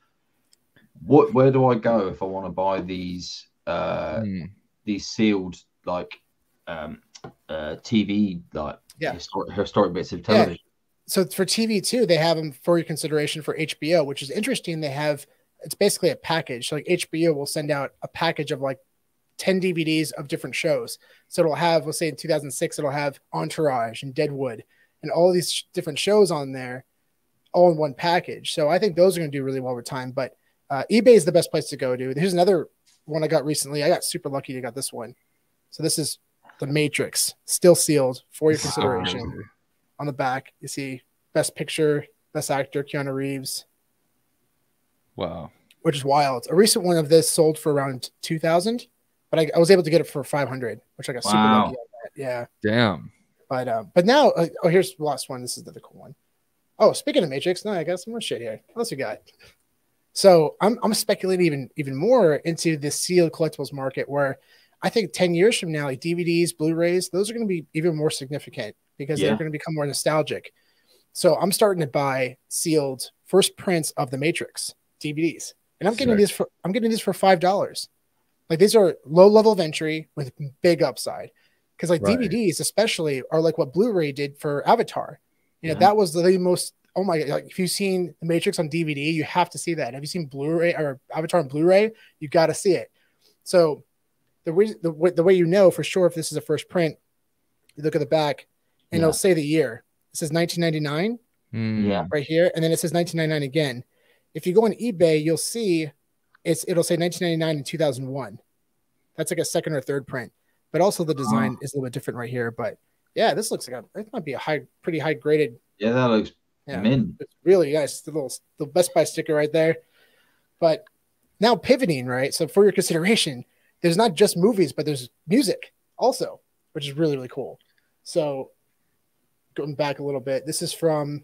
Where do I go if I want to buy these sealed like TV like historic bits of television? So for TV too, they have them for your consideration for HBO, which is interesting. It's basically a package. So like HBO will send out a package of like 10 DVDs of different shows. So it'll have, let's say in 2006, it'll have Entourage and Deadwood and all these different shows on there, all in one package. So I think those are going to do really well over time. But eBay is the best place to go to. Here's another one I got recently. I got super lucky to got this one. So this is The Matrix, still sealed for your consideration. On the back, you see Best Picture, Best Actor, Keanu Reeves. Wow. Which is wild. A recent one of this sold for around 2,000, but I was able to get it for 500, which I got super lucky on that. Yeah. Damn. But now, here's the last one. This is the cool one. Oh, speaking of Matrix, I got some more shit here. What else we got? So I'm speculating even more into the sealed collectibles market, where I think 10 years from now, like DVDs, Blu-rays, those are going to be even more significant because they're going to become more nostalgic. So I'm starting to buy sealed first prints of The Matrix DVDs, and I'm getting these for $5. Like these are low level of entry with big upside, because like DVDs especially are like what Blu-ray did for Avatar. You know, that was the most. Oh my god! Like if you've seen The Matrix on DVD, you have to see that. Have you seen Blu-ray or Avatar on Blu-ray? You got to see it. So the way you know for sure if this is a first print, you look at the back, and it'll say the year. It says 1999, right here, and then it says 1999 again. If you go on eBay, you'll see it'll say 1999 and 2001. That's like a second or third print, but also the design is a little bit different right here. But yeah, this looks like it might be pretty high graded. Yeah, that looks mint. It's really nice. The Best Buy sticker right there. But now pivoting, right? So for your consideration, there's not just movies, but there's music also, which is really, really cool. So going back a little bit, this is from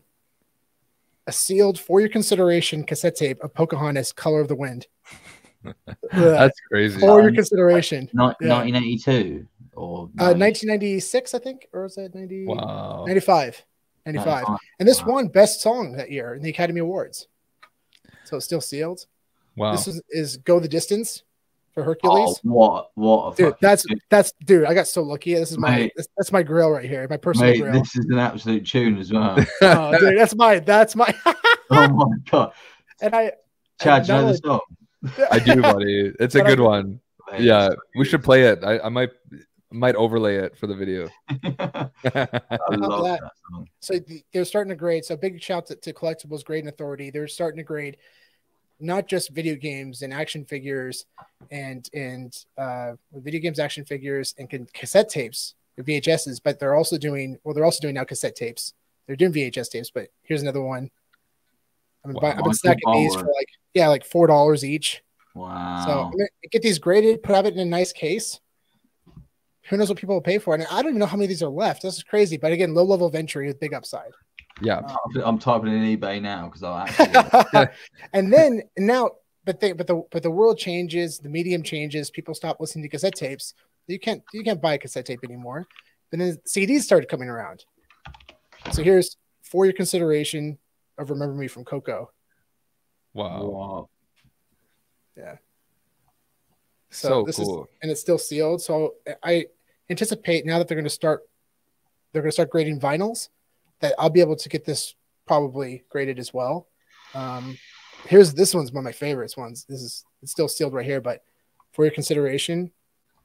a sealed for your consideration cassette tape of Pocahontas, Color of the Wind. That's crazy. For your consideration. 1982 or 1996, I think, or was it 90? Wow. 95. 95. And this won best song that year in the Academy Awards. So it's still sealed. Wow. This is Go the Distance for Hercules. Oh, what a dude, that's dude, I got so lucky. This is that's my grill right here, my personal grill. This is an absolute tune as well. Oh, dude, that's my oh my god. And Chad, you know the song? I do, buddy. It's a good one. Mate, yeah, we should play it. I might overlay it for the video. I love that song. So they're starting to grade. So big shout to Collectibles Grading Authority. They're starting to grade not just video games and action figures and video games, action figures, and cassette tapes, or VHSs, but they're also doing now cassette tapes. They're doing VHS tapes, but here's another one. I've been stacking these for like $4 each. Wow. So I'm gonna get these graded, have it in a nice case. Who knows what people will pay for it? And I don't even know how many of these are left. This is crazy. But again, low level of entry with big upside. Yeah. I'm typing in eBay now because I'll actually and now but the world changes, the medium changes, people stop listening to cassette tapes. You can't buy a cassette tape anymore. And then CDs started coming around. So here's For Your Consideration of Remember Me from Coco. Wow. Yeah. So this cool. And it's still sealed. So I anticipate now that they're going to start grading vinyls, that I'll be able to get this probably graded as well. This one's one of my favorites ones. It's still sealed right here, but For Your Consideration,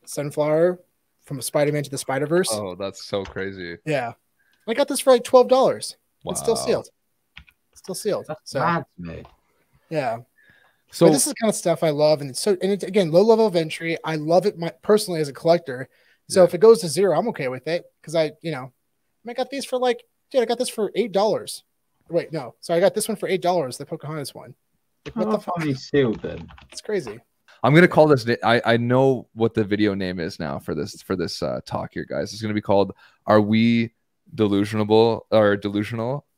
Sunflower from Spider-Man to the Spider-Verse. Oh, that's so crazy. Yeah. I got this for like $12. Wow. It's still sealed. That's mad to me. Yeah. So but this is the kind of stuff I love, and it's again low level of entry. I love it personally as a collector. So if it goes to 0, I'm okay with it because I got these for I got this for $8. Wait, no, so I got this one for $8. The Pocahontas one. Like, what the fuck? Sealed then? It's crazy. I'm gonna call this. I know what the video name is now for this talk here, guys. It's gonna be called "Are We Delusional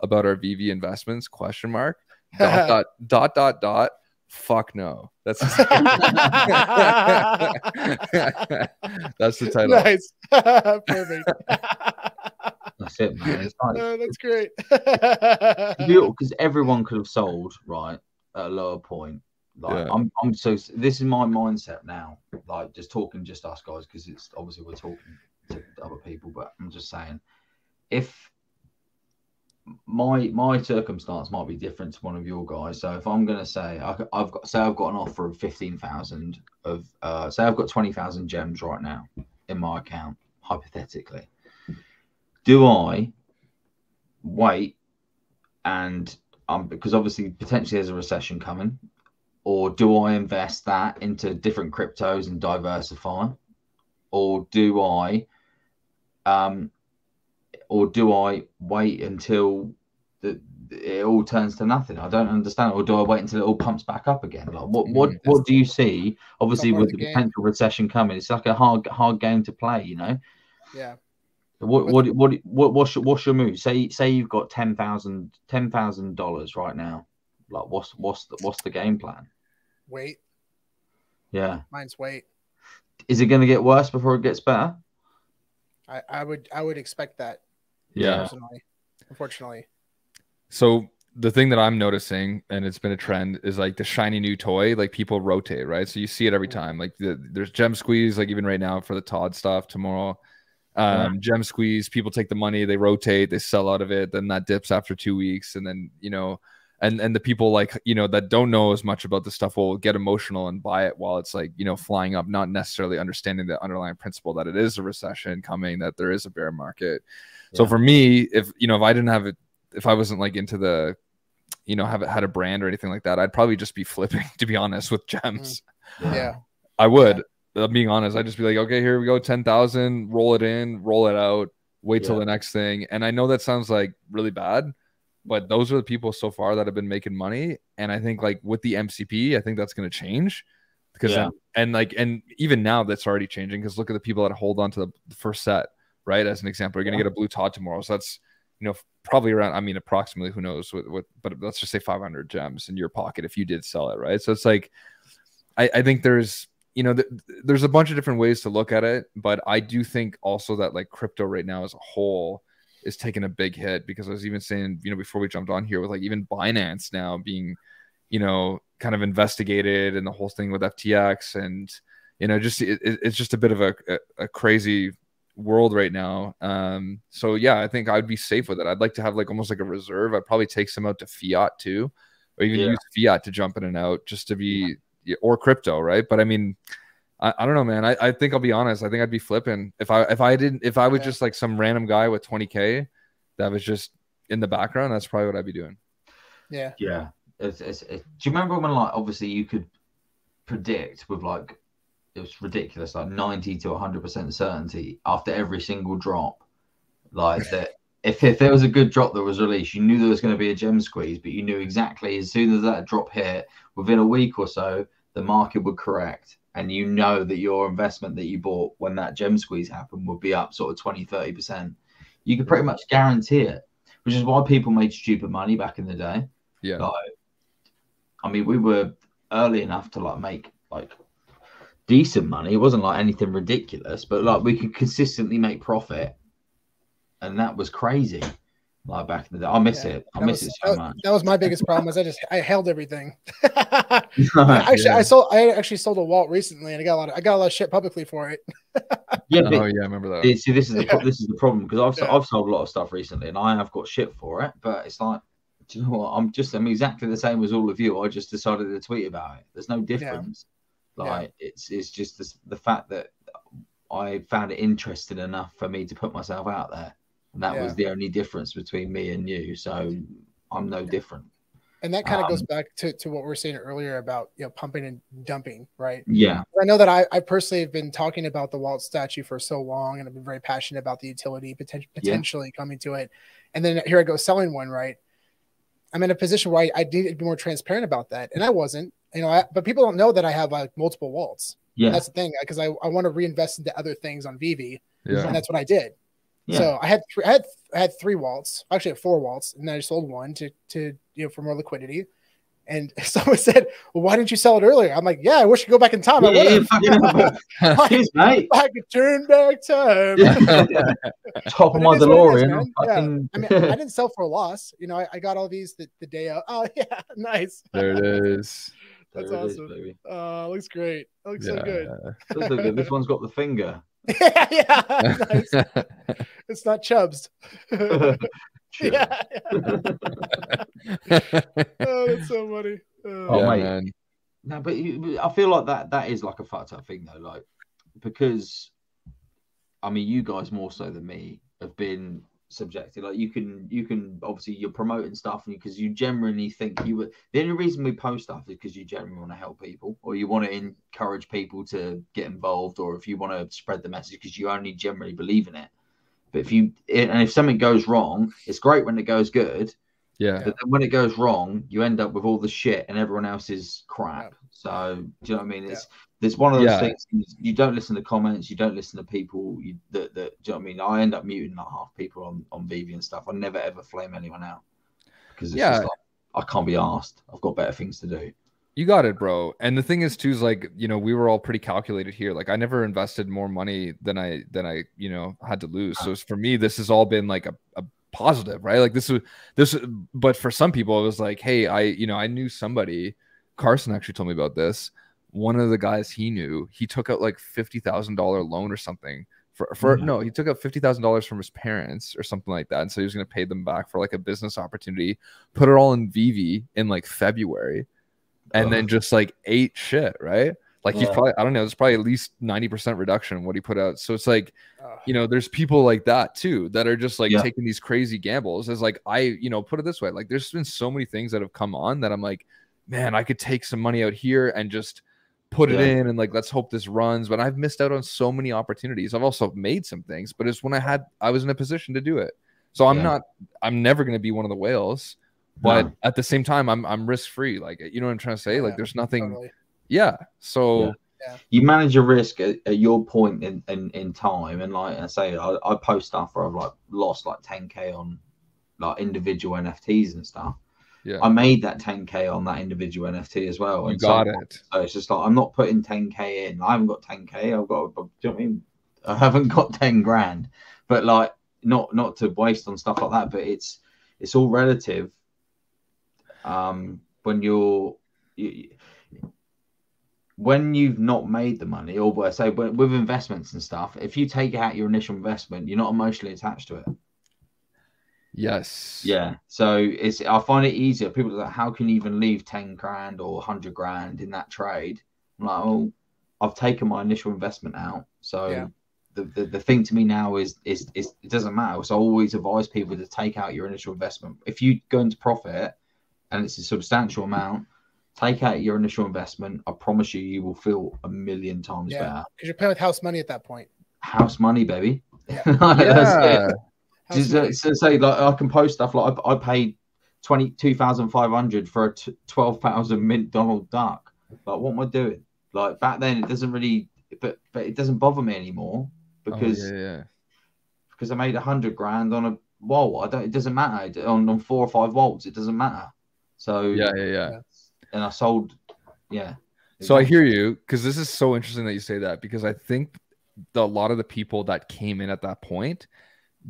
about our VV investments?" ? Dot. Fuck no. That's that's the title. Nice. Perfect. That's it, man. That's great. Because everyone could have sold right at a lower point. I'm so this is my mindset now. Like just talking just us guys, because it's obviously we're talking to other people, but I'm just saying if my circumstance might be different to one of your guys. So if I'm going to say I've got an offer of 15,000 of say I've got 20,000 gems right now in my account, hypothetically, do I wait and because obviously potentially there's a recession coming, or do I invest that into different cryptos and diversify, or do I wait until it all turns to nothing? I don't understand. Or do I wait until it all pumps back up again? Like what do you see? Obviously, with the potential recession coming, it's like a hard game to play. Yeah. What's your move? Say you've got $10,000 right now. Like what's the game plan? Wait. Yeah. Mine's wait. Is it going to get worse before it gets better? I would expect that. Yeah. Personally, unfortunately. So the thing that I'm noticing, and it's been a trend, is like the shiny new toy. Like people rotate, right? So you see it every time. Like there's gem squeeze, like even right now for the Todd stuff tomorrow. Gem squeeze. People take the money, they rotate, they sell out of it. Then that dips after 2 weeks, and then and the people that don't know as much about this stuff will get emotional and buy it while it's flying up, not necessarily understanding the underlying principle that it is a recession coming, that there is a bear market. So for me, if I didn't have it, if I wasn't into the, had a brand or anything like that, I'd probably just be flipping, to be honest, with gems. Yeah. I would. Being honest, I'd just be like, okay, here we go, 10,000, roll it in, roll it out, wait till the next thing. And I know that sounds like really bad, but those are the people so far that have been making money. And I think with the MCP, I think that's going to change because and even now that's already changing, because look at the people that hold on to the first set, right? As an example, you're going to get a blue Todd tomorrow. So that's, probably around, approximately, who knows what, but let's just say 500 gems in your pocket if you did sell it, right? So it's like, I think there's, there's a bunch of different ways to look at it, but I do think also that crypto right now as a whole is taking a big hit, because I was even saying, you know, before we jumped on here, with like even Binance now being, you know, kind of investigated, and the whole thing with FTX, and you know, just it's just a bit of a crazy world right now. So yeah, I think I'd be safe with it. I'd like to have like almost like a reserve. I'd probably take some out to fiat too, or even use fiat to jump in and out, just to be, or crypto, right? But I mean, I don't know, man. I think I'll be honest. I think I'd be flipping if I was just like some random guy with 20K that was just in the background. That's probably what I'd be doing. Yeah. Yeah. Do you remember when, like, obviously you could predict with, like, it was ridiculous, like 90 to 100% certainty after every single drop, like that if there was a good drop that was released, you knew there was going to be a gem squeeze, but you knew exactly as soon as that drop hit, within a week or so, the market would correct. And you know that your investment that you bought when that gem squeeze happened would be up sort of 20-30%. You could pretty much guarantee it, which is why people made stupid money back in the day. Yeah. Like, I mean, we were early enough to like make like decent money. It wasn't like anything ridiculous, but like we could consistently make profit, and that was crazy. Like back in the day, I miss it. I miss it so much. That was my biggest problem. Was I held everything. I actually sold a wallet recently, and I got a lot of shit publicly for it. Yeah. Oh yeah, I remember that. See, this is the problem, because I've sold a lot of stuff recently, and I have got shit for it. But it's like, do you know what? I'm exactly the same as all of you. I just decided to tweet about it. There's no difference. Like it's just the fact that I found it interesting enough for me to put myself out there, and that was the only difference between me and you. So I'm no different. And that kind of goes back to what we were saying earlier about, you know, pumping and dumping, right? Yeah. I know that I personally have been talking about the Walt statue for so long, and I've been very passionate about the utility potentially coming to it. And then here I go selling one, right? I'm in a position where I need to be more transparent about that, and I wasn't. You know, but people don't know that I have like multiple wallets. Yeah, and that's the thing, because I want to reinvest into other things on Veve, and that's what I did. Yeah. So I had 3 wallets, actually I had 4 wallets, and then I sold one to you know, for more liquidity. And someone said, "Well, why didn't you sell it earlier?" I'm like, "Yeah, I wish I could go back in time. I would have. I could turn back time." Top of my DeLorean. I mean, I didn't sell for a loss. You know, I got all these the day out. Oh yeah, nice. There it is. That's awesome. Looks great. That looks so good. Does look good. This one's got the finger. Yeah, nice. It's not Chubbs. Yeah. Oh, that's so funny. Mate. Man. No, but I feel like that is like a fucked up thing though, like, because I mean, you guys more so than me have been subjected. Like you can obviously, you're promoting stuff because you genuinely think you would. The only reason we post stuff is because you genuinely want to help people, or you want to encourage people to get involved, or if you want to spread the message because you only generally believe in it. But if something goes wrong, it's great when it goes good. Yeah. But then when it goes wrong, you end up with all the shit and everyone else's crap. So do you know what I mean? It's one of those things. You don't listen to comments. You don't listen to people. Do you know what I mean? I end up muting like half people on Veve and stuff. I never ever flame anyone out because it's just like, I can't be asked. I've got better things to do. You got it, bro. And the thing is too, is like, you know, we were all pretty calculated here. Like I never invested more money than I, you know, had to lose. So for me, this has all been like a positive, right? Like this, but for some people it was like, hey, I knew somebody, Carson actually told me about this. One of the guys he knew, he took out like $50,000 loan or something no, he took out $50,000 from his parents or something like that. And so he was going to pay them back for like a business opportunity, put it all in Veve in like February. And then just like ate shit, right? Like he's probably, I don't know, there's probably at least 90% reduction in what he put out. So it's like, you know, there's people like that too, that are just like taking these crazy gambles. As like, you know, put it this way, like there's been so many things that have come on that I'm like, man, I could take some money out here and just put it in and like, let's hope this runs. But I've missed out on so many opportunities. I've also made some things, but it's when I was in a position to do it. So I'm never going to be one of the whales. But at the same time, I'm risk free. Like, you know what I'm trying to say? Like, there's nothing. Totally. So you manage your risk at your point in time. And like I say, I post stuff where I've like lost like 10K on like individual NFTs and stuff. Yeah, I made that 10K on that individual NFT as well. You got it. So it's just like, I'm not putting 10K in. I haven't got 10K. I've got, do you know what I mean? I haven't got 10 grand. But like, not to waste on stuff like that, but it's all relative. When you've not made the money, or say with investments and stuff, if you take out your initial investment, you're not emotionally attached to it. Yes. Yeah. So I find it easier. People are like, how can you even leave 10 grand or 100 grand in that trade? I'm like, well, I've taken my initial investment out. So the thing to me now is it doesn't matter. So I always advise people to take out your initial investment. If you go into profit and it's a substantial amount, take out your initial investment. I promise you will feel a million times better. Because you're playing with house money at that point. House money, baby. Yeah. That's it. So say, like, I can post stuff like I paid 22,500 for a 12,000 mint Donald Duck. Like, what am I doing? Like, back then it doesn't really, but it doesn't bother me anymore because I made 100 grand on a wall. It doesn't matter on 4 or 5 volts. It doesn't matter. So yeah. And I sold, So I hear you, because this is so interesting that you say that, because I think a lot of the people that came in at that point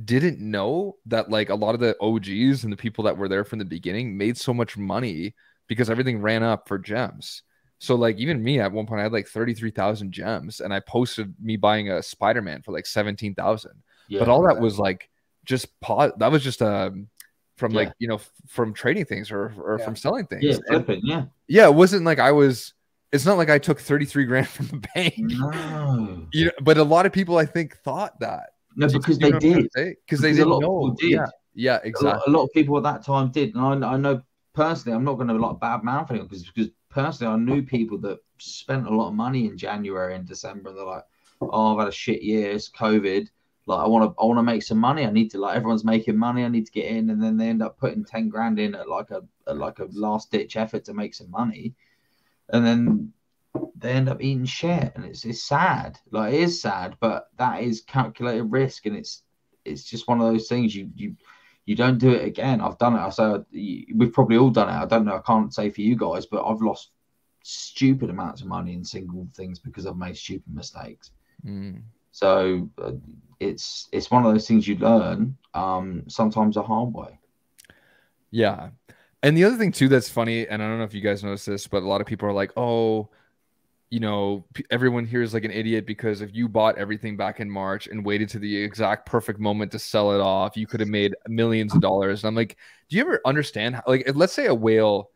didn't know that, like, a lot of the OGs and the people that were there from the beginning made so much money because everything ran up for gems. So, like, even me at one point, I had like 33,000 gems, and I posted me buying a Spider-Man for like 17,000. But all that was like that was just from like, you know, from trading things or from selling things. Flipping, it wasn't like it's not like I took 33 grand from the bank. No. You know, but a lot of people, I think, thought that. No, because they did. Because they didn't know. Yeah, exactly. A lot of people at that time did. And I know personally, I'm not going to like bad mouth anyone because personally, I knew people that spent a lot of money in January and December. And they're like, oh, I've had a shit year. It's COVID. Like, I want to make some money. I need to, like, everyone's making money. I need to get in. And then they end up putting 10 grand in at like a last ditch effort to make some money. And then they end up eating shit. And it's sad. Like, it is sad, but that is calculated risk. And it's just one of those things you don't do it again. I've done it. We've probably all done it. I don't know. I can't say for you guys, but I've lost stupid amounts of money in single things because I've made stupid mistakes. So it's one of those things you learn sometimes a hard way. Yeah. And the other thing too that's funny, and I don't know if you guys notice this, but a lot of people are like, oh, you know, everyone here is like an idiot because if you bought everything back in March and waited to the exact perfect moment to sell it off, you could have made millions of dollars. And I'm like, do you ever understand how, like, let's say a whale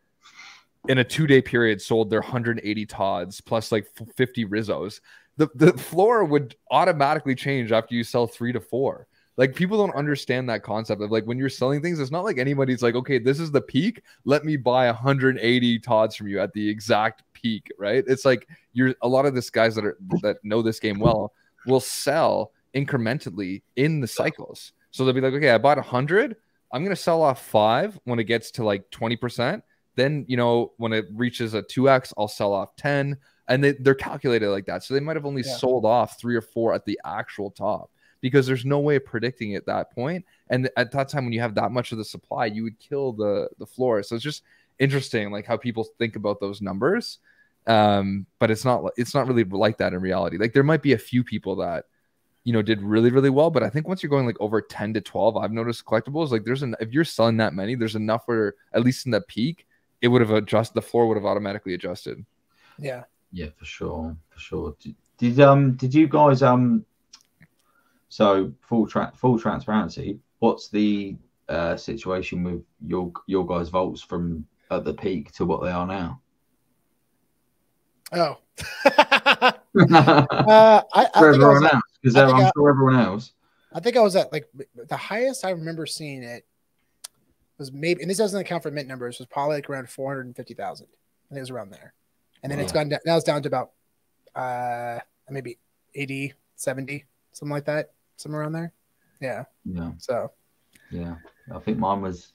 in a 2-day period sold their 180 Todds plus like 50 Rizzos. The floor would automatically change after you sell 3 to 4. Like, people don't understand that concept of, like, when you're selling things, it's not like anybody's like, okay, this is the peak. Let me buy 180 Todds from you at the exact peak, right? It's like a lot of these guys that know this game well will sell incrementally in the cycles. So they'll be like, okay, I bought 100. I'm going to sell off 5 when it gets to like 20%. Then, you know, when it reaches a 2x, I'll sell off 10. And they're calculated like that. So they might have only sold off 3 or 4 at the actual top because there's no way of predicting it at that point. And at that time, when you have that much of the supply, you would kill the floor. So it's just interesting, like, how people think about those numbers. But it's not really like that in reality. Like, there might be a few people that, you know, did really, really well. But I think once you're going like over 10 to 12, I've noticed collectibles, like, if you're selling that many, there's enough where, at least in the peak, it would have the floor would have automatically adjusted. Yeah. Yeah, for sure. Did you guys so full transparency, what's the situation with your guys' vaults from at the peak to what they are now? Oh. For everyone else, because I'm sure everyone else. I think I was at, like, the highest I remember seeing it was maybe, and this doesn't account for mint numbers, was probably like around 450,000. I think it was around there. And then it's gone down. Now it's down to about maybe 80, 70, something like that, somewhere around there. Yeah. Yeah. So. Yeah, I think mine was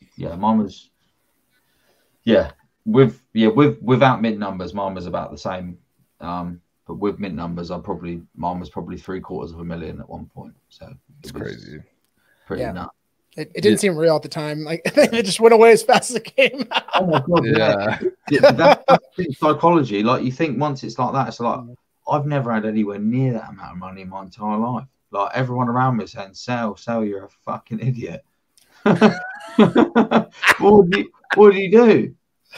without mint numbers, mine was about the same. But with mint numbers, mine was probably $750,000 at one point. So it's crazy. Pretty nuts. It didn't seem real at the time. Like, it just went away as fast as it came. Oh my god! Yeah, that's psychology. Like, you think once it's like that, it's like, I've never had anywhere near that amount of money in my entire life. Like everyone around me is saying, "Sell, sell, you're a fucking idiot." What do you do?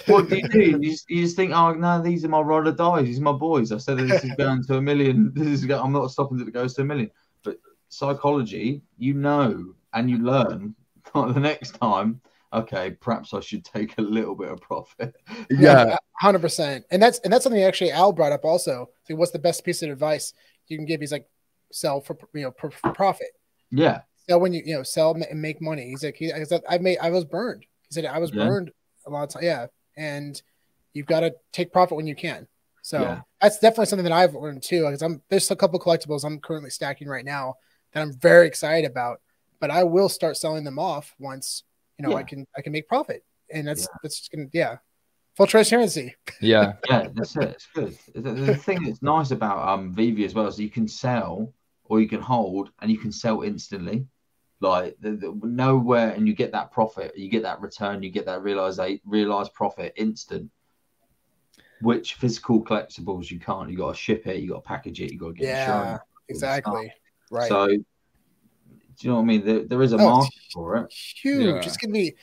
What do you do? You just think, oh no, these are my ride or dies. These are my boys. I said this is going to 1 million. I'm not stopping till it goes to 1 million. But psychology, you know, and you learn the next time. Okay, perhaps I should take a little bit of profit. Yeah, 100%. And that's something actually Al brought up also. So what's the best piece of advice you can give? He's like, sell for for profit. Yeah. Sell when you sell and make money. He's like, I was burned. He said I was burned a lot of time. Yeah. And you've got to take profit when you can. So that's definitely something that I've learned too. Because there's a couple collectibles I'm currently stacking right now that I'm very excited about, but I will start selling them off once, I can make profit. And that's just gonna, full transparency. Yeah. Yeah, that's it. It's good. The thing that's nice about Veve as well is you can sell or you can hold and you can sell instantly. Like nowhere, and you get that profit, you get that return, you get that realized profit instant. Which physical collectibles you can't. You got to ship it, you got to package it, you got to get insurance. Exactly. Right. So, do you know what I mean? There is a market for it. Huge. Yeah. It's gonna be.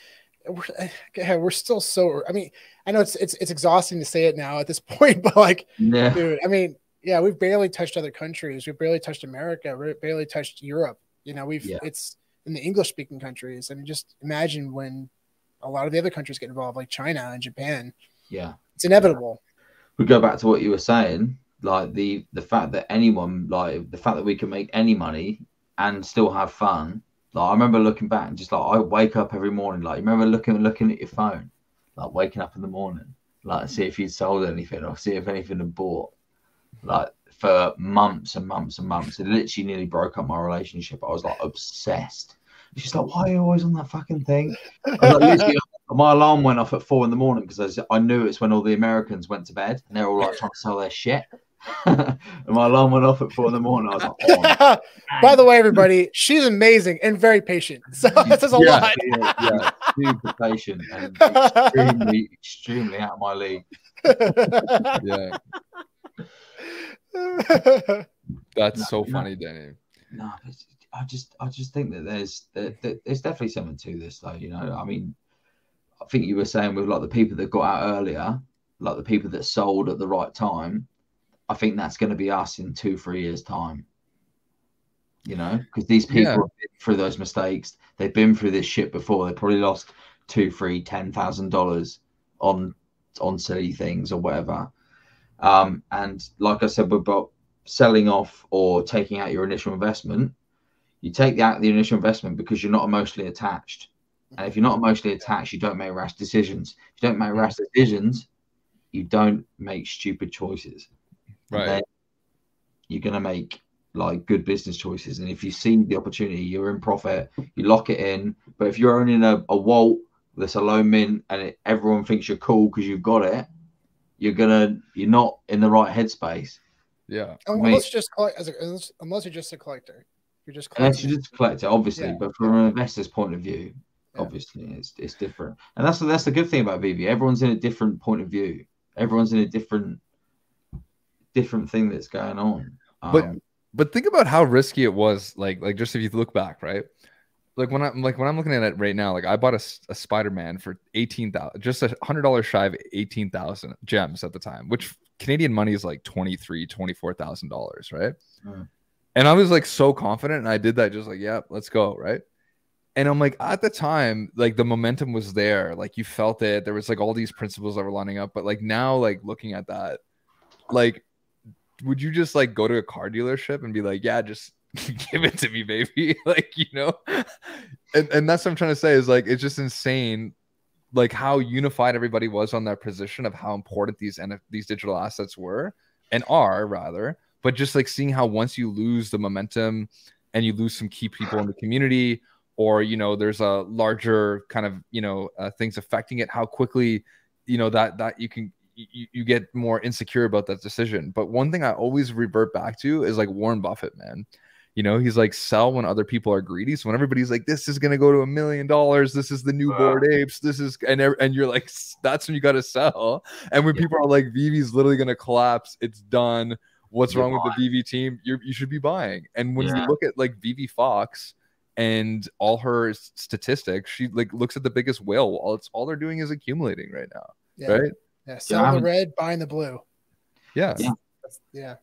We're still so. I mean, I know it's exhausting to say it now at this point, but like, dude, I mean, we've barely touched other countries. We've barely touched America. We've barely touched Europe. It's in the English-speaking countries. I mean, just imagine when a lot of the other countries get involved, like China and Japan. Yeah, it's inevitable. We go back to what you were saying, like the fact that the fact that we can make any money and still have fun. Like I remember looking back and just like I wake up every morning, like you remember looking at your phone, like waking up in the morning, like see if you'd sold anything or see if anything had bought, like for months and months and months. It literally nearly broke up my relationship. I was like obsessed. She's like, why are you always on that fucking thing? I was like, literally, my alarm went off at 4 a.m. because I knew it's when all the Americans went to bed and they're all like trying to sell their shit. And my alarm went off at 4 a.m. I was like, oh. By the way, everybody, she's amazing and very patient. So that says a lot. Yeah, super patient and extremely out of my league. Yeah. That's so funny, Danny. No, I just think that there's definitely something to this, though. I mean, I think you were saying with like the people that got out earlier, like the people that sold at the right time. I think that's going to be us in 2-3 years' time. Because these people have been through those mistakes. They've been through this shit before. They probably lost $2,000, $3,000, $10,000 on silly things or whatever. And like I said, about selling off or taking out your initial investment, you take out the initial investment because you're not emotionally attached. And if you're not emotionally attached, you don't make rash decisions. If you don't make rash decisions, you don't make stupid choices. Right. Then you're going to make like good business choices. And if you see the opportunity, you're in profit, you lock it in. But if you're owning a Walt that's a low mint and everyone thinks you're cool because you've got it, you're not in the right headspace. Yeah. Unless you're just a collector. You're just collecting. Unless you're just a collector, obviously. But from an investor's point of view, obviously it's different. And that's the good thing about Veve. Everyone's in a different point of view. Everyone's in a different thing that's going on. But think about how risky it was. Like just if you look back, right? Like when I'm looking at it right now, like I bought a Spider-Man for $18,000, just $100 shy of 18,000 gems at the time, which Canadian money is like $24,000, right? And I was like so confident, and I did that just like, yeah, let's go, right? And I'm like, at the time, like the momentum was there, like you felt it. There was like all these principles that were lining up, but like now, like looking at that, like, would you just like go to a car dealership and be like, yeah, just give it to me, baby? Like, and that's what I'm trying to say is like, it's just insane, like how unified everybody was on that position of how important these digital assets were and are rather, but just like seeing how once you lose the momentum and you lose some key people in the community, or, there's a larger kind of, things affecting it, how quickly, that you get more insecure about that decision. But one thing I always revert back to is like Warren Buffett, man. He's like, sell when other people are greedy. So when everybody's like, this is going to go to $1 million, this is the new Bored Apes, this is, and you're like, that's when you got to sell. And when people are like, Vive's literally going to collapse, it's done, what's You're wrong with the buying. VV team? You should be buying. And when you Yeah. look at like VV Fox and all her statistics, she like looks at the biggest whale. All they're doing is accumulating right now, Yeah. right? Yeah. Sell the haven't- red, buying the blue. Yeah. Yeah. Yeah.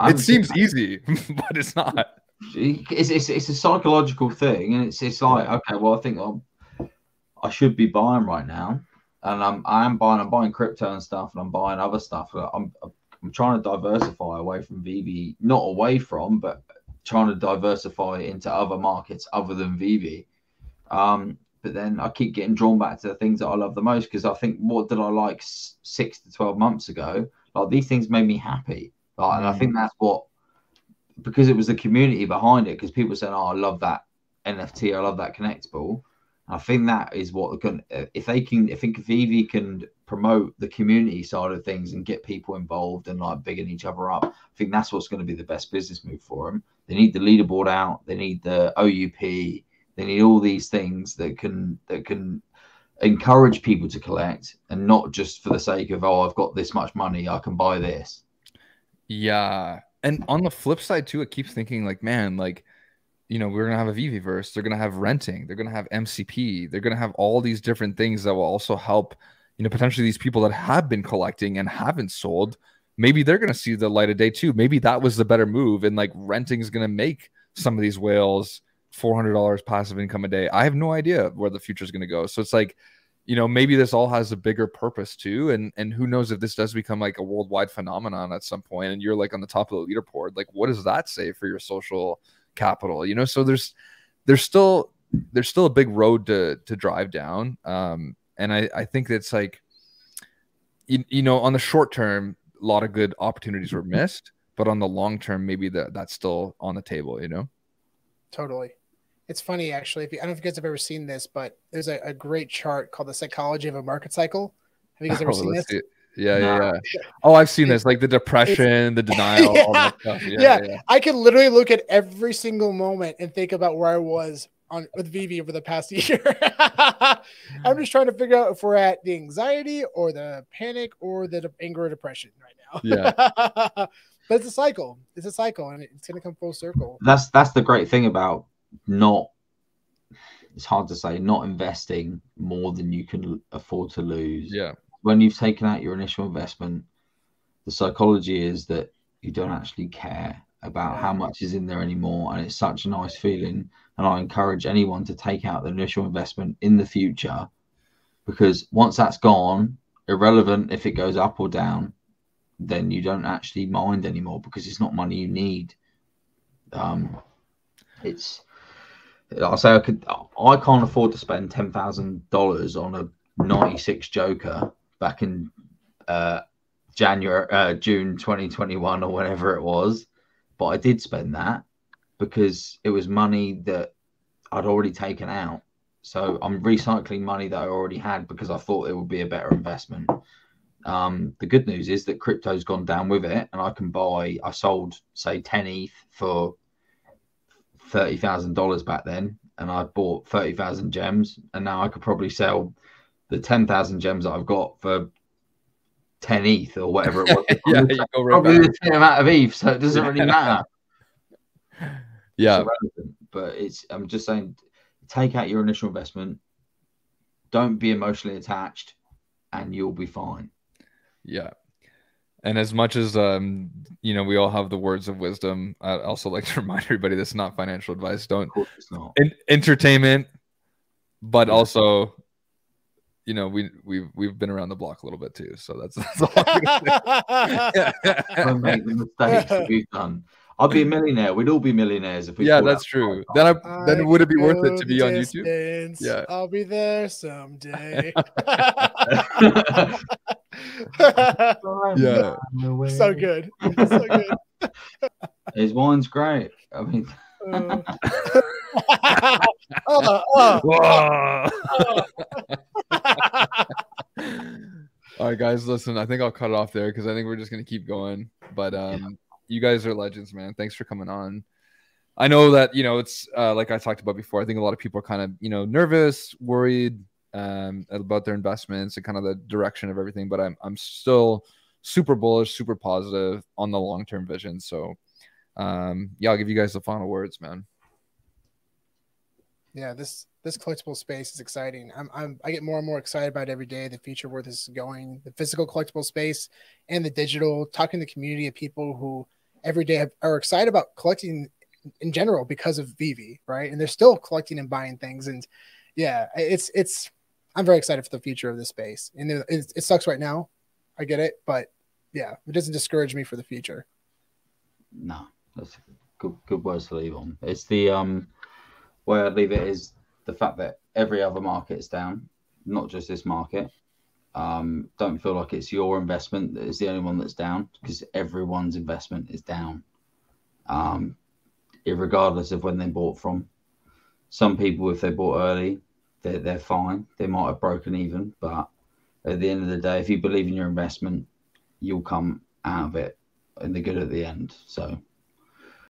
It seems easy, but it's not. It's a psychological thing, and it's like, okay, well, I think I should be buying right now, and I'm buying crypto and stuff, and I'm buying other stuff. I'm trying to diversify away from VV, not away from, but trying to diversify into other markets other than VV. But then I keep getting drawn back to the things that I love the most, because I think, what did I like 6 to 12 months ago? Like, these things made me happy. Like, and I think that's what, because it was the community behind it, because people saying, oh, I love that NFT, I love that connectable. I think that is what if Veve can promote the community side of things and get people involved and like bigging each other up, I think that's what's going to be the best business move for them. They need the leaderboard out, they need the OUP, they need all these things that can encourage people to collect, and not just for the sake of, oh, I've got this much money, I can buy this. Yeah. And on the flip side too, it keeps thinking like, man, like, you know, we're gonna have a VVverse, they're gonna have renting, they're gonna have MCP, they're gonna have all these different things that will also help, you know, potentially these people that have been collecting and haven't sold. Maybe they're gonna see the light of day too. Maybe that was the better move, and like renting is gonna make some of these whales $400 passive income a day. I have no idea where the future is gonna go. So it's like, you know, maybe this all has a bigger purpose too, and who knows if this does become like a worldwide phenomenon at some point, and you're like on the top of the leaderboard. Like, what does that say for your social capital, you know? So there's still a big road to drive down, and I think it's like, you know, on the short term, a lot of good opportunities were missed, but on the long term, maybe that's still on the table, you know? Totally. It's funny, actually. I don't know if you guys have ever seen this, but there's a great chart called The Psychology of a Market Cycle. Have you guys ever seen this? Yeah. Oh, I've seen this, like the depression, the denial, all that stuff. Yeah. I can literally look at every single moment and think about where I was with Veve over the past year. I'm just trying to figure out if we're at the anxiety or the panic or the anger or depression right now. Yeah. But it's a cycle. It's a cycle, and it's going to come full circle. That's the great thing about it's hard to say, not investing more than you can afford to lose. Yeah. When you've taken out your initial investment, the psychology is that you don't actually care about how much is in there anymore. And it's such a nice feeling. And I encourage anyone to take out the initial investment in the future, because once that's gone, irrelevant if it goes up or down, then you don't actually mind anymore, because it's not money you need. I'll say I can't afford to spend $10,000 on a 96 Joker back in June 2021 or whatever it was, but I did spend that because it was money that I'd already taken out. So I'm recycling money that I already had because I thought it would be a better investment. The good news is that crypto's gone down with it, and I sold say 10 ETH for $30,000 back then, and I bought 30,000 gems, and now I could probably sell the 10,000 gems that I've got for 10 ETH or whatever it was. Yeah, you go right probably back. the same amount of ETH, so it doesn't really matter. Yeah, but I'm just saying, take out your initial investment, don't be emotionally attached, and you'll be fine. Yeah. And as much as you know, we all have the words of wisdom, I also like to remind everybody that's not financial advice. Don't, it's not. Entertainment, but also, you know, we've been around the block a little bit too. So that's all I'm gonna say. Don't make the mistakes that we've done. I'd be a millionaire. We'd all be millionaires if we. Yeah, that's true. Then would it be worth it to be on YouTube? Yeah, I'll be there someday. Yeah, so good. So good. His wine's great. I mean, all right, guys, listen, I think I'll cut it off there because I think we're just gonna keep going. But you guys are legends, man. Thanks for coming on. I know that, you know, it's like I talked about before, I think a lot of people are kind of, you know, nervous, worried about their investments and kind of the direction of everything, but I'm still super bullish, super positive on the long-term vision. So yeah, I'll give you guys the final words, man. Yeah, this collectible space is exciting. I get more and more excited about it every day, the future where this is going, the physical collectible space and the digital, talking to the community of people who every day are excited about collecting in general because of Veve, right? And they're still collecting and buying things. And yeah, I'm very excited for the future of this space. And it sucks right now. I get it, but yeah, it doesn't discourage me for the future. No, that's good words to leave on. It's the where I leave it is the fact that every other market is down, not just this market. Don't feel like it's your investment that is the only one that's down, because everyone's investment is down, regardless of when they bought from. Some people, if they bought early, they're fine. They might have broken even, but at the end of the day, if you believe in your investment, you'll come out of it in the good at the end. So